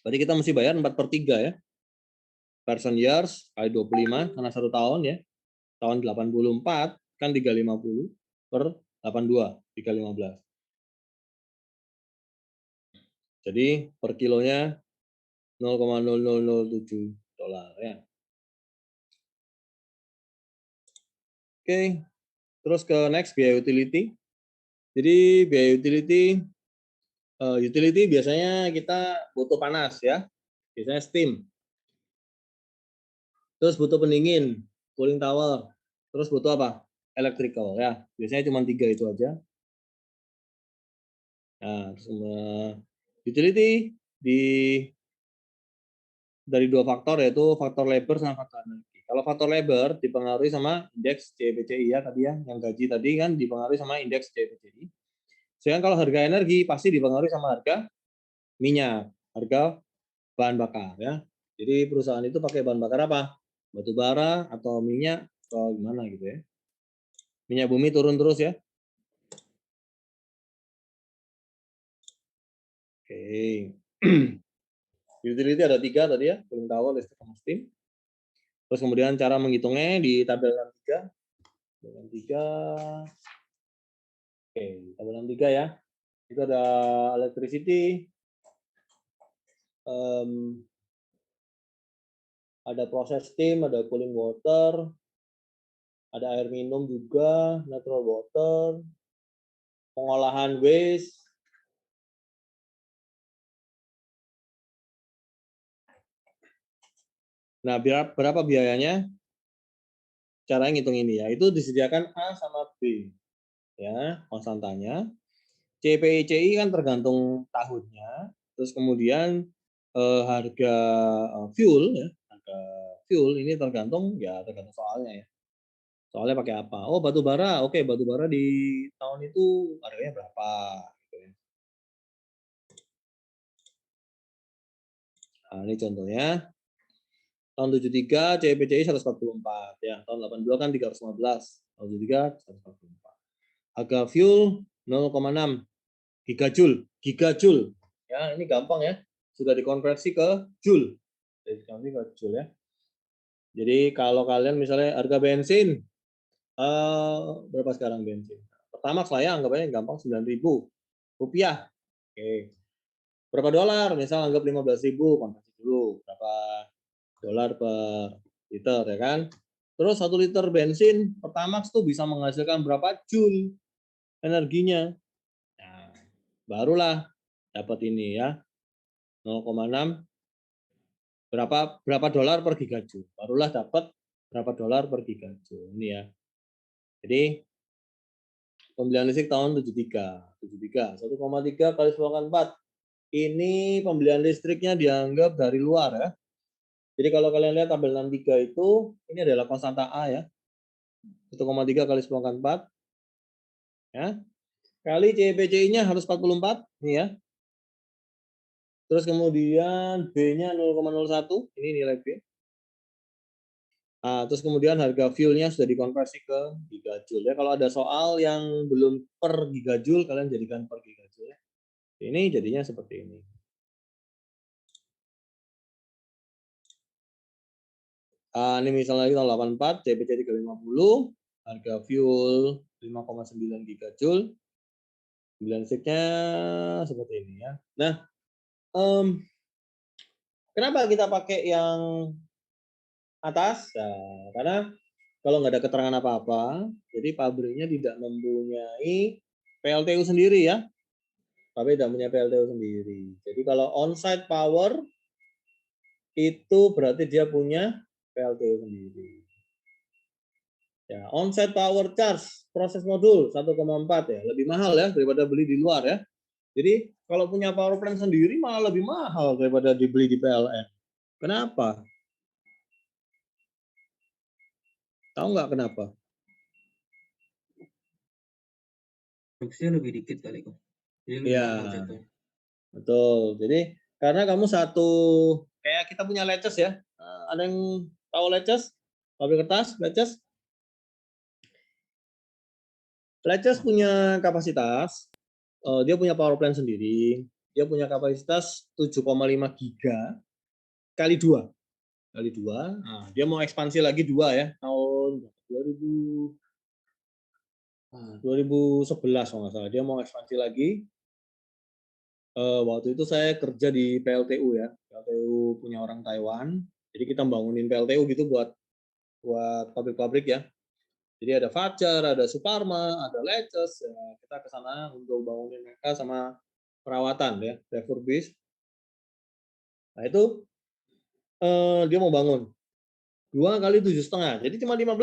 Berarti kita mesti bayar 4/3 ya. Person years kali 25 karena 1 tahun ya. Tahun 84 kan 350 per 82 315. Jadi per kilonya 0,0007 dolar ya. Oke, terus ke next biaya utility. Jadi biaya utility biasanya kita butuh panas ya. Biasanya steam. Terus butuh pendingin, cooling tower. Terus butuh apa? Electrical ya. Biasanya cuma 3 itu aja. Nah, utility dari dua faktor, yaitu faktor labor sama faktor energi. Kalau faktor labor dipengaruhi sama indeks CPCI ya tadi ya, yang gaji tadi kan dipengaruhi sama indeks CPCI. Sedangkan kalau harga energi pasti dipengaruhi sama harga minyak, harga bahan bakar ya. Jadi perusahaan itu pakai bahan bakar apa? Batu bara atau minyak atau gimana gitu ya. Minyak bumi turun terus ya. Oke. Utility ada 3 tadi ya, cooling tower, listrik, sama steam. Terus kemudian cara menghitungnya di tabel 63. Tabel 3. Oke, tabel 63 ya. Itu ada electricity, ada proses steam, ada cooling water, ada air minum juga, natural water, pengolahan waste. Nah, berapa biayanya? Cara ngitung ini ya, itu disediakan A sama B. Ya, konstantanya. CPICI kan tergantung tahunnya. Terus kemudian harga fuel ya, harga fuel ini tergantung soalnya ya. Soalnya pakai apa? Oh, batu bara. Oke, batu bara di tahun itu harganya berapa gitu ya. Nah, ini contohnya. Tahun 73 CPCI 144 ya. Tahun 82 kan 315. Tahun 73 144. Harga fuel 0,6 gigajoule. Ya, ini gampang ya. Sudah dikonversi ke joule. Jadi ke joule ya. Jadi kalau kalian misalnya harga bensin berapa sekarang bensin? Pertama saya anggap aja gampang 9.000 rupiah. Oke. Berapa dolar? Misal anggap 15.000, konversi dulu. Berapa dolar per liter ya kan? Terus 1 liter bensin Pertamax tuh bisa menghasilkan berapa joule energinya. Nah, barulah dapat ini ya. 0,6 berapa dolar per gigajoule. Barulah dapat berapa dolar per gigajoule. Ini ya. Jadi pembelian listrik tahun 73. 1,3 kali 10/4. Ini pembelian listriknya dianggap dari luar ya. Jadi kalau kalian lihat tabel 63 itu, ini adalah konstanta A ya. 1,3 kali 10/4. Ya. Kali CPCI-nya harus 44. Ini ya. Terus kemudian B-nya 0,01. Ini nilai B. Nah, terus kemudian harga fuel-nya sudah dikonversi ke gigajoule. Ya, kalau ada soal yang belum per gigajoule, kalian jadikan per gigajoule. Ini jadinya seperti ini. Ini misalnya lagi tahun 84, CPC 350, harga fuel 5,9 gigajoule. Pembelian listriknya seperti ini ya. Nah, kenapa kita pakai yang atas? Nah, karena kalau nggak ada keterangan apa-apa, jadi pabriknya tidak mempunyai PLTU sendiri ya. Tapi tidak punya PLTU sendiri. Jadi kalau on-site power itu berarti dia punya PLTU sendiri. Ya, on-site power charge proses modul 1,4 ya, lebih mahal ya daripada beli di luar ya. Jadi kalau punya power plant sendiri malah lebih mahal daripada dibeli di PLN. Kenapa? Tahu nggak kenapa? Produksinya lebih dikit kali kok. Jadi lebih Ya, mahal jatuhnya. betul. Jadi karena kamu satu kayak kita punya Leces ya. Ada yang tahu Leces? Pabrik kertas, Leces? Leces punya kapasitas, dia punya power plant sendiri. Dia punya kapasitas 7,5 giga kali 2. Kali 2. Nah, dia mau ekspansi lagi 2 ya. Tahun 2011 kalau nggak salah. Dia mau ekspansi lagi. Waktu itu saya kerja di PLTU ya. PLTU punya orang Taiwan. Jadi kita bangunin PLTU gitu buat pabrik-pabrik ya. Jadi ada Fajar, ada Suparma, ada Leces. Ya, kita ke sana untuk bangunin mereka sama perawatan ya, refurbish. Nah itu dia mau bangun 2 kali 7,5, jadi cuma 15.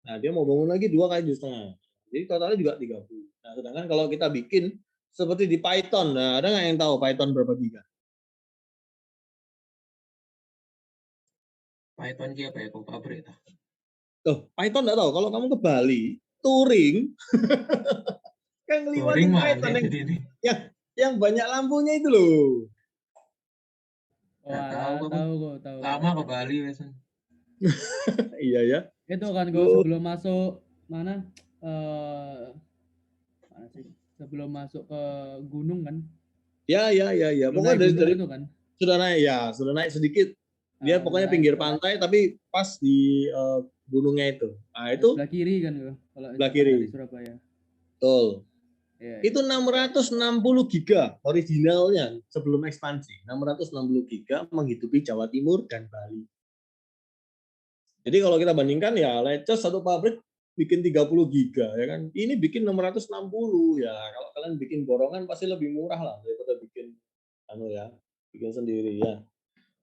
Nah dia mau bangun lagi 2 kali 7,5. Jadi totalnya juga 30. Nah sedangkan kalau kita bikin seperti di Python, nah ada nggak yang tahu Python berapa giga? Python ki apa ya kok pabrik tah. Oh, Python enggak tahu. Kalau kamu ke Bali, touring, kan Touring ngeliwatin mana Python jadi ini? yang banyak lampunya itu loh. Nggak tahu Walah, kok. tahu kok, tahu. Lama ke Bali biasanya. Iya ya. Itu kan gue Oh, sebelum masuk mana? Mana sih? Sebelum masuk ke gunung kan? ya. Sebelum Pokoknya naik dari, gunung itu kan? sudah naik sedikit. Dia Sebelum pokoknya naik pinggir ke pantai tapi pas di gunungnya itu. Nah, itu sebelah kiri kan gue. Kalau sebelah misalkan dari kiri. Surabaya. Betul. Iya, Itu iya. 660 giga originalnya sebelum ekspansi. 660 giga menghidupi Jawa Timur dan Bali. Jadi kalau kita bandingkan ya Lecces satu pabrik bikin 30 giga ya kan. Ini bikin 660 ya. Kalau kalian bikin borongan pasti lebih murah lah daripada bikin bikin sendiri ya.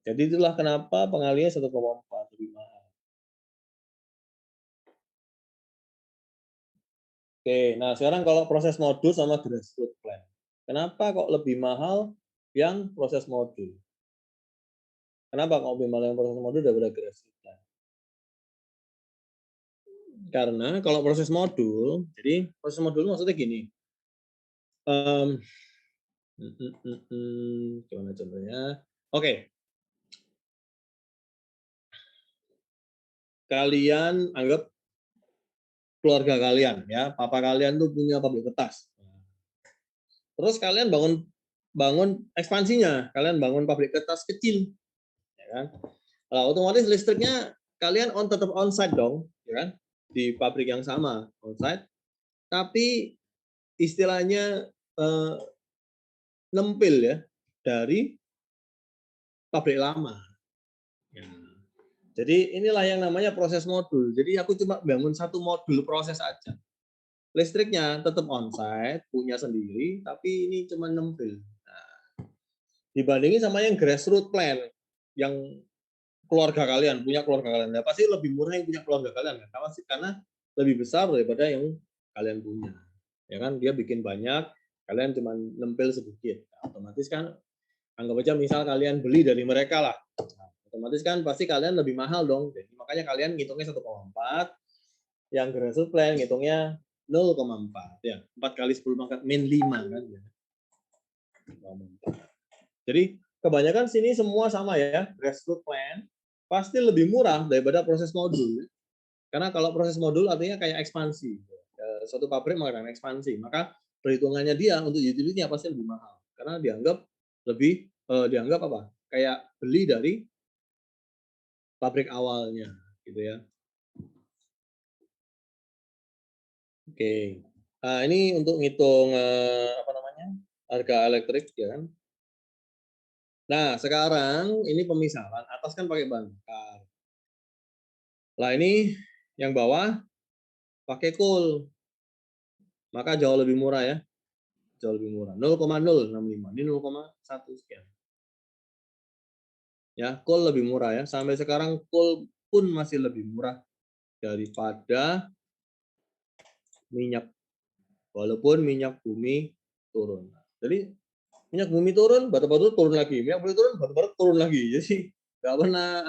Jadi itulah kenapa pengalihannya 1,4 lebih mahal. Oke, nah sekarang kalau proses modul sama grassroots plan. Kenapa kok lebih mahal yang proses modul? Kenapa kok lebih mahal yang proses modul daripada grassroots plan? Karena kalau proses modul, jadi proses modul maksudnya gini. Gimana contohnya? Oke, kalian anggap keluarga kalian ya, papa kalian tuh punya pabrik kertas. Terus kalian bangun ekspansinya, kalian bangun pabrik kertas kecil, ya kan? Nah, otomatis listriknya kalian tetap onsite dong, ya kan? Di pabrik yang sama onsite, tapi istilahnya nempel ya dari pabrik lama. Ya. Jadi inilah yang namanya proses modul. Jadi aku cuma bangun satu modul proses aja. Listriknya tetap onsite, punya sendiri, tapi ini cuma nempel. Nah, dibandingin sama yang grassroots plan, yang keluarga kalian, punya keluarga kalian. Nah, pasti lebih murah yang punya keluarga kalian. Karena lebih besar daripada yang kalian punya. Ya kan, dia bikin banyak, kalian cuma nempel sedikit. Nah, otomatis kan, anggap aja misal kalian beli dari mereka lah. Nah, otomatis kan pasti kalian lebih mahal dong. Jadi makanya kalian ngitungnya 1,4, yang grassroots plan ngitungnya 0,4 ya, 4 kali 10 pangkat min 5 kan ya. Jadi kebanyakan sini semua sama ya, grassroots plan pasti lebih murah daripada proses modul. Karena kalau proses modul artinya kayak ekspansi. Suatu pabrik mengadakan ekspansi, maka perhitungannya dia untuk utility-nya pasti lebih mahal. Karena dianggap apa? Kayak beli dari pabrik awalnya gitu ya. Oke. Nah, ini untuk ngitung harga elektrik ya kan. Nah, sekarang ini pemisahan. Atas kan pakai bahan bakar. Nah, ini yang bawah pakai coal. Maka jauh lebih murah ya. Jauh lebih murah. 0,065. Ini 0,1 sekian. Ya, coal lebih murah ya. Sampai sekarang coal pun masih lebih murah daripada minyak. Walaupun minyak bumi turun. Jadi minyak bumi turun, batu bara turun lagi. Minyak bumi turun, batu bara turun lagi. Jadi nggak pernah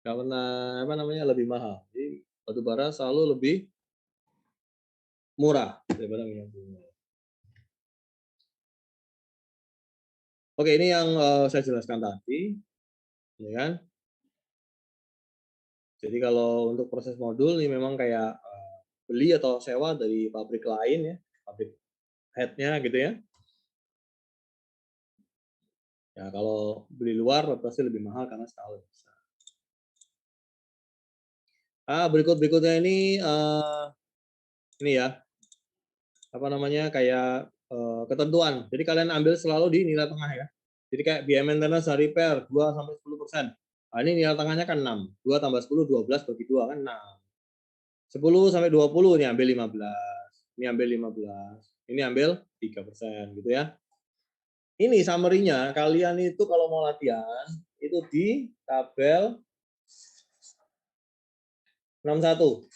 nggak pernah lebih mahal. Jadi batu bara selalu lebih murah daripada minyak bumi. Oke, ini yang saya jelaskan tadi, ya kan? Jadi kalau untuk proses modul ini memang kayak beli atau sewa dari pabrik lain ya, pabrik head-nya gitu ya. Ya kalau beli luar pasti lebih mahal karena skala besar. Berikutnya ini ya, kayak ketentuan. Jadi kalian ambil selalu di nilai tengah ya. Jadi kayak biaya maintenance dan repair 2-10%. Nah, ini nilai tengahnya kan 6. 2 tambah 10, 12 bagi 2 kan 6. 10-20 ini ambil 15. Ini ambil 15. Ini ambil 3% gitu ya. Ini summary-nya, kalian itu kalau mau latihan, itu di tabel 61.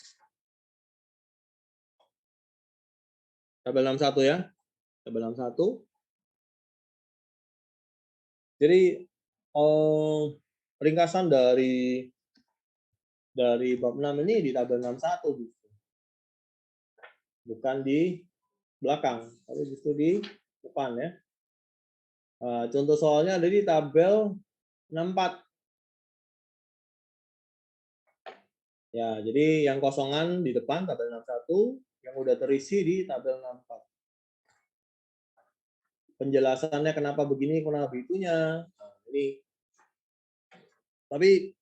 Tabel 61 ya. Tabel 61. Jadi, ringkasan dari bab 6 ini di tabel 61 justru. Bukan di belakang, tapi justru di depan ya. Contoh soalnya ada di tabel 64. Ya, jadi yang kosongan di depan tabel 61, yang udah terisi di tabel 64. Penjelasannya kenapa begini, kenapa begitunya. Nah, ini. Tapi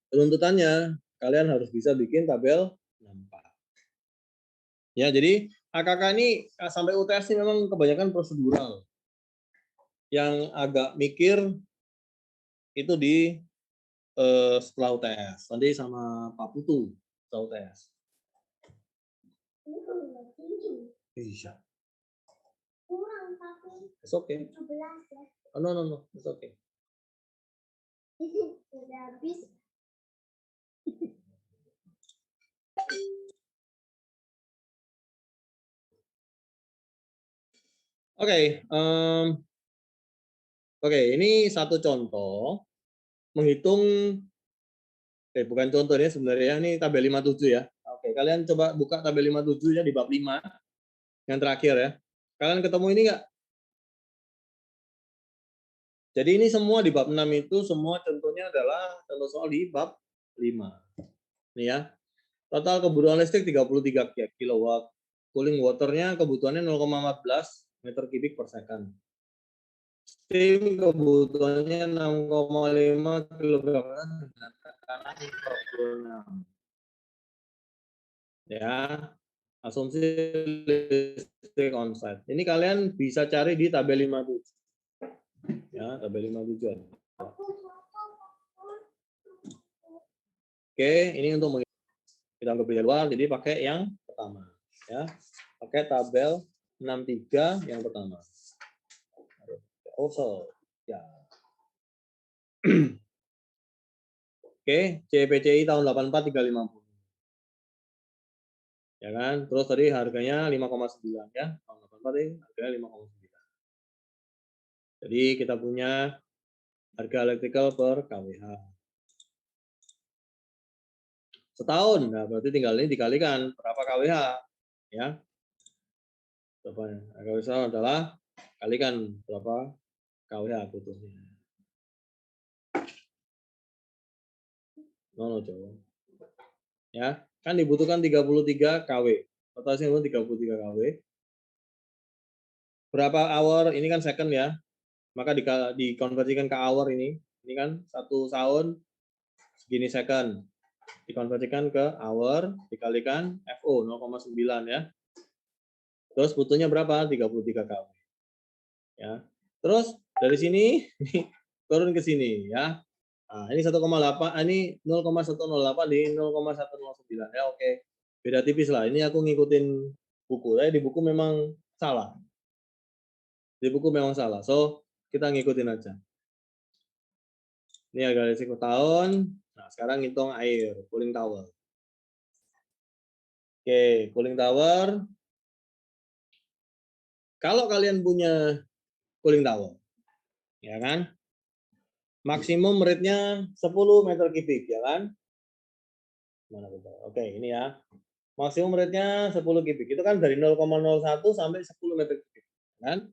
penuntutannya kalian harus bisa bikin tabel 64. Ya, jadi AKK ini sampai UTS ini memang kebanyakan prosedural. Yang agak mikir itu di setelah UTS. Nanti sama Pak Putu setelah UTS. Iya. It's okay. Oh, no. It's okay. Oke, ini satu contoh menghitung, bukan contoh ya sebenarnya, ini tabel 57 ya. Oke, kalian coba buka tabel 57 ya di bab 5 yang terakhir ya. Kalian ketemu ini enggak? Jadi ini semua di bab 6 itu semua contohnya adalah contoh soal di bab 5. Nih ya. Total kebutuhan listrik 33 kW. Cooling waternya kebutuhannya 0,14 meter kubik per second. Steam kebutuhannya 6,5 kg dengan tekanan 46. Ya, asumsi listrik onsite. Ini kalian bisa cari di tabel 57. Ya, tabel 57. Oke, ini untuk kita anggap dari luar, jadi pakai yang pertama. Ya, pakai tabel 63 yang pertama. Also, ya. Oke, CPCI tahun 84 350. Ya kan? Terus tadi harganya 5,9 ya. Tahun 84 ini harganya 5,9. Jadi kita punya harga elektrikal per kWh. Setahun, nah berarti tinggal ini dikalikan berapa kWh ya. Berapa? Harga setahun adalah kalikan berapa kWh butuhnya. Coba. Ya, kan dibutuhkan 33 kW. Totalnya 33 kW. Berapa hour? Ini kan second ya. Maka dikonversikan ke hour ini. Ini kan 1 tahun segini second. Dikonversikan ke hour dikalikan FO 0,9 ya. Terus butuhnya berapa? 33 kW. Ya. Terus dari sini turun ke sini ya. Nah, ini 1,8, ini 0,108 di 0,109 ya, oke. Beda tipis lah. Ini aku ngikutin buku. Di buku memang salah. Di buku memang salah. So, kita ngikutin aja. Ini harga listrik tahun. Nah, sekarang hitung air, cooling tower. Oke, cooling tower. Kalau kalian punya cooling tower, ya kan? Maksimum rate-nya 10 meter kubik, ya kan? Mana betul? Oke, ini ya. Maksimum rate-nya 10 kubik. Itu kan dari 0,01 sampai 10 meter kubik, kan?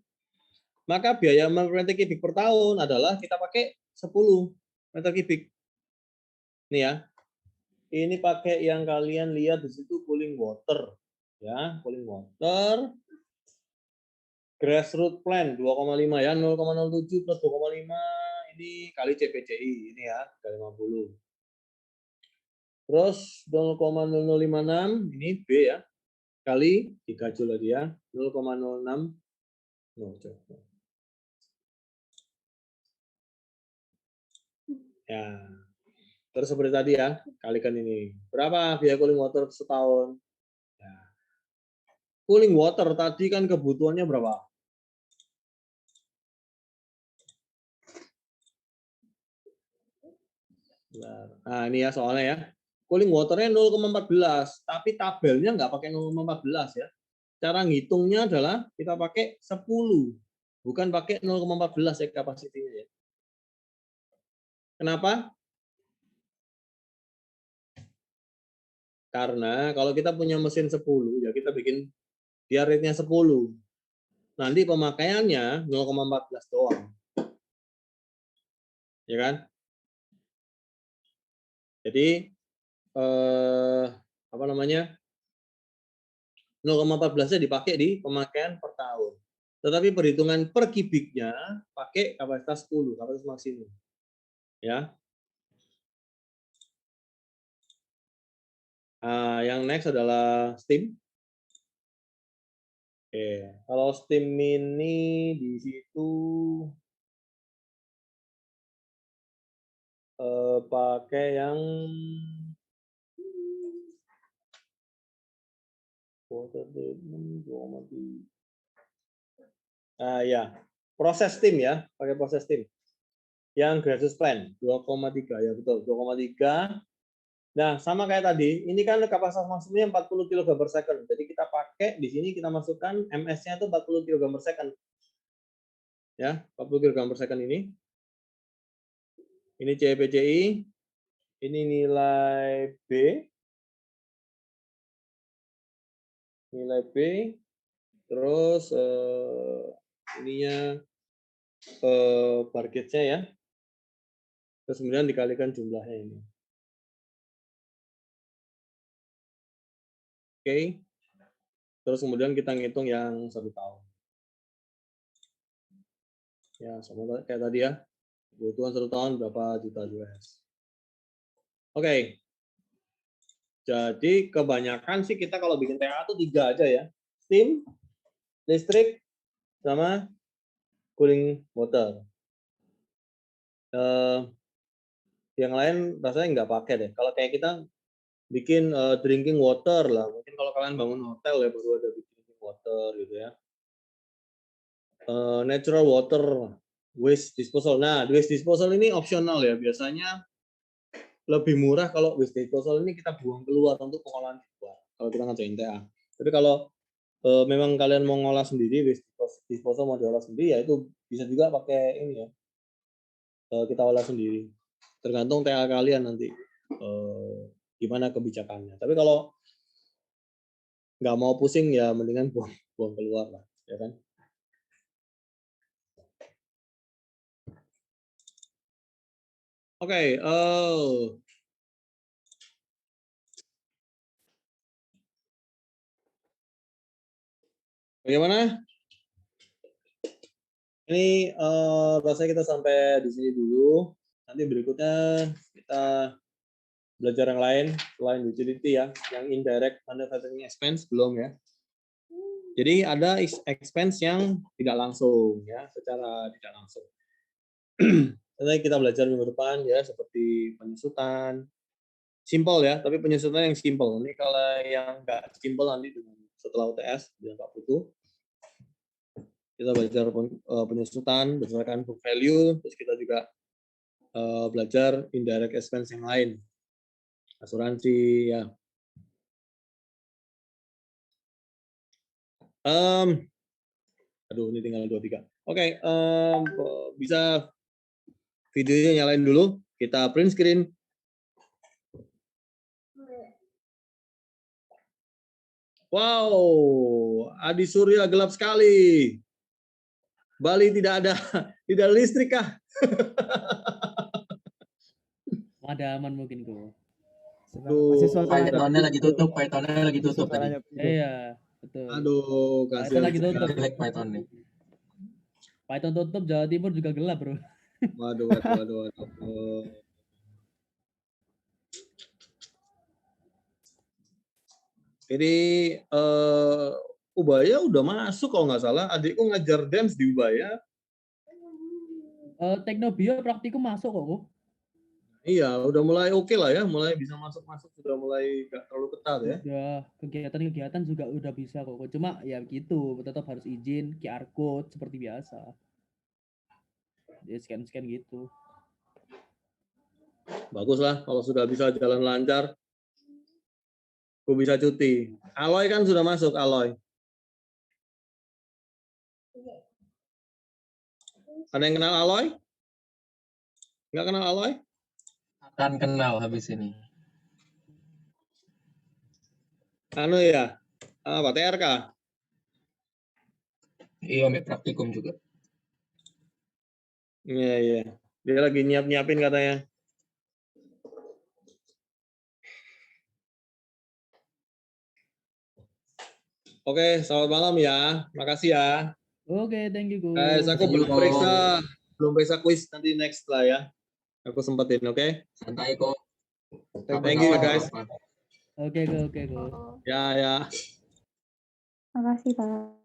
Maka biaya meter kubik per tahun adalah kita pakai 10 meter kubik. Ini ya. Ini pakai yang kalian lihat di situ cooling water, ya, cooling water. Grassroots plan 2,5 ya, 0,07 plus 2,5 ini kali CPCI ini ya, kali 50. Terus 0,0056 ini B ya, kali 3 Joule dia 0,06. Ya. Terus seperti tadi ya, kalikan ini. Berapa biaya cooling water setahun? Ya. Cooling water tadi kan kebutuhannya berapa? Nah, ini ya soalnya ya. Cooling waternya 0,14, tapi tabelnya nggak pakai 0,14 ya. Cara ngitungnya adalah kita pakai 10, bukan pakai 0,14 ya kapasitinya ya. Kenapa? Karena kalau kita punya mesin 10, ya kita bikin dia rate-nya 10. Nanti pemakaiannya 0,14 doang. Ya kan? Jadi apa namanya? 0,14-nya dipakai di pemakaian per tahun. Tetapi perhitungan per kubiknya pakai kapasitas 10, kapasitas maksimum. Ya. Yang next adalah steam. Oke, kalau steam ini di situ pakai yang water treatment 2,3. Ya, proses steam ya, pakai proses steam. Yang gratis plan 2,3 ya betul, 2,3. Nah, sama kayak tadi, ini kan kapasitas maksimumnya 40 kg per second. Jadi kita pakai di sini kita masukkan MS-nya itu 40 kg per second. Ya, 40 kg per second ini. Ini CPCI, ini nilai B. Nilai B, terus ininya bar gauge-nya ya. Terus kemudian dikalikan jumlahnya ini. Oke. Terus kemudian kita ngitung yang 1 tahun. Ya, sama kayak tadi ya. Kebutuhan 1 tahun berapa juta US. Oke. Jadi kebanyakan sih kita kalau bikin TA itu 3 aja ya. Steam, listrik, sama cooling water. Yang lain rasanya nggak pakai deh. Kalau kayak kita bikin drinking water lah. Mungkin kalau kalian bangun hotel ya baru ada drinking water gitu ya. Natural water waste disposal. Nah, waste disposal ini opsional ya. Biasanya lebih murah kalau waste disposal ini kita buang keluar untuk pengolahan keluar. Kalau kita ngerjain TA. Tapi kalau memang kalian mau ngolah sendiri, waste disposal mau diolah sendiri ya itu bisa juga pakai ini ya. Kita olah sendiri. Tergantung TA kalian nanti. Gimana kebijakannya. Tapi kalau nggak mau pusing ya mendingan buang keluar lah, ya kan? Oke, bagaimana? Ini rasanya kita sampai di sini dulu. Nanti berikutnya kita belajar yang lain selain utility ya, yang indirect manufacturing expense belum ya. Jadi ada expense yang tidak langsung ya, secara tidak langsung. Nanti kita belajar minggu depan ya, seperti penyusutan, simple ya, tapi penyusutan yang simple. Ini kalau yang nggak simple nanti setelah UTS dengan Pak Putu, kita belajar penyusutan berdasarkan book value, terus kita juga belajar indirect expense yang lain, asuransi ya. Aduh, ini tinggal 23. Oke, bisa videonya nyalain dulu, kita print screen. Wow, Adi Surya gelap sekali. Bali tidak ada listrik kah? Pemadaman mungkin kok. Masih suasananya Python-nya lagi tutup, Python-nya lagi tutup tadi. suasananya biru. Iya, betul. Aduh, Python kasihan lagi tutup. sekali. Jelek Python nih. Python tutup, Jawa Timur juga gelap, bro. Waduh. Jadi Ubaya udah masuk kalau nggak salah. Adikku ngajar dance di Ubaya. Teknobio praktikum masuk kok. Iya, udah mulai oke lah ya, mulai bisa masuk, sudah mulai nggak terlalu ketat ya. Udah kegiatan-kegiatan juga udah bisa kok. Cuma ya gitu, tetap harus izin QR code seperti biasa. Dia scan gitu. Bagus lah kalau sudah bisa jalan lancar. Gue bisa cuti. Aloy kan sudah masuk, Aloy. Ada yang kenal Aloy? Nggak kenal Aloy? Kan kenal habis ini. Anu ya, apa TRK? Iya, ambil praktikum juga. Iya, iya. Dia lagi nyiapin katanya. Oke, selamat malam ya. Makasih ya. Oke, thank you, Guys, Coach. aku Thank you, belum periksa kuis nanti next lah ya. Aku sempetin, oke? Santai kok. Thank you ya, Kapan-kapan guys. apa-apa. Oke, Coach. Ya, ya. Makasih, Pak.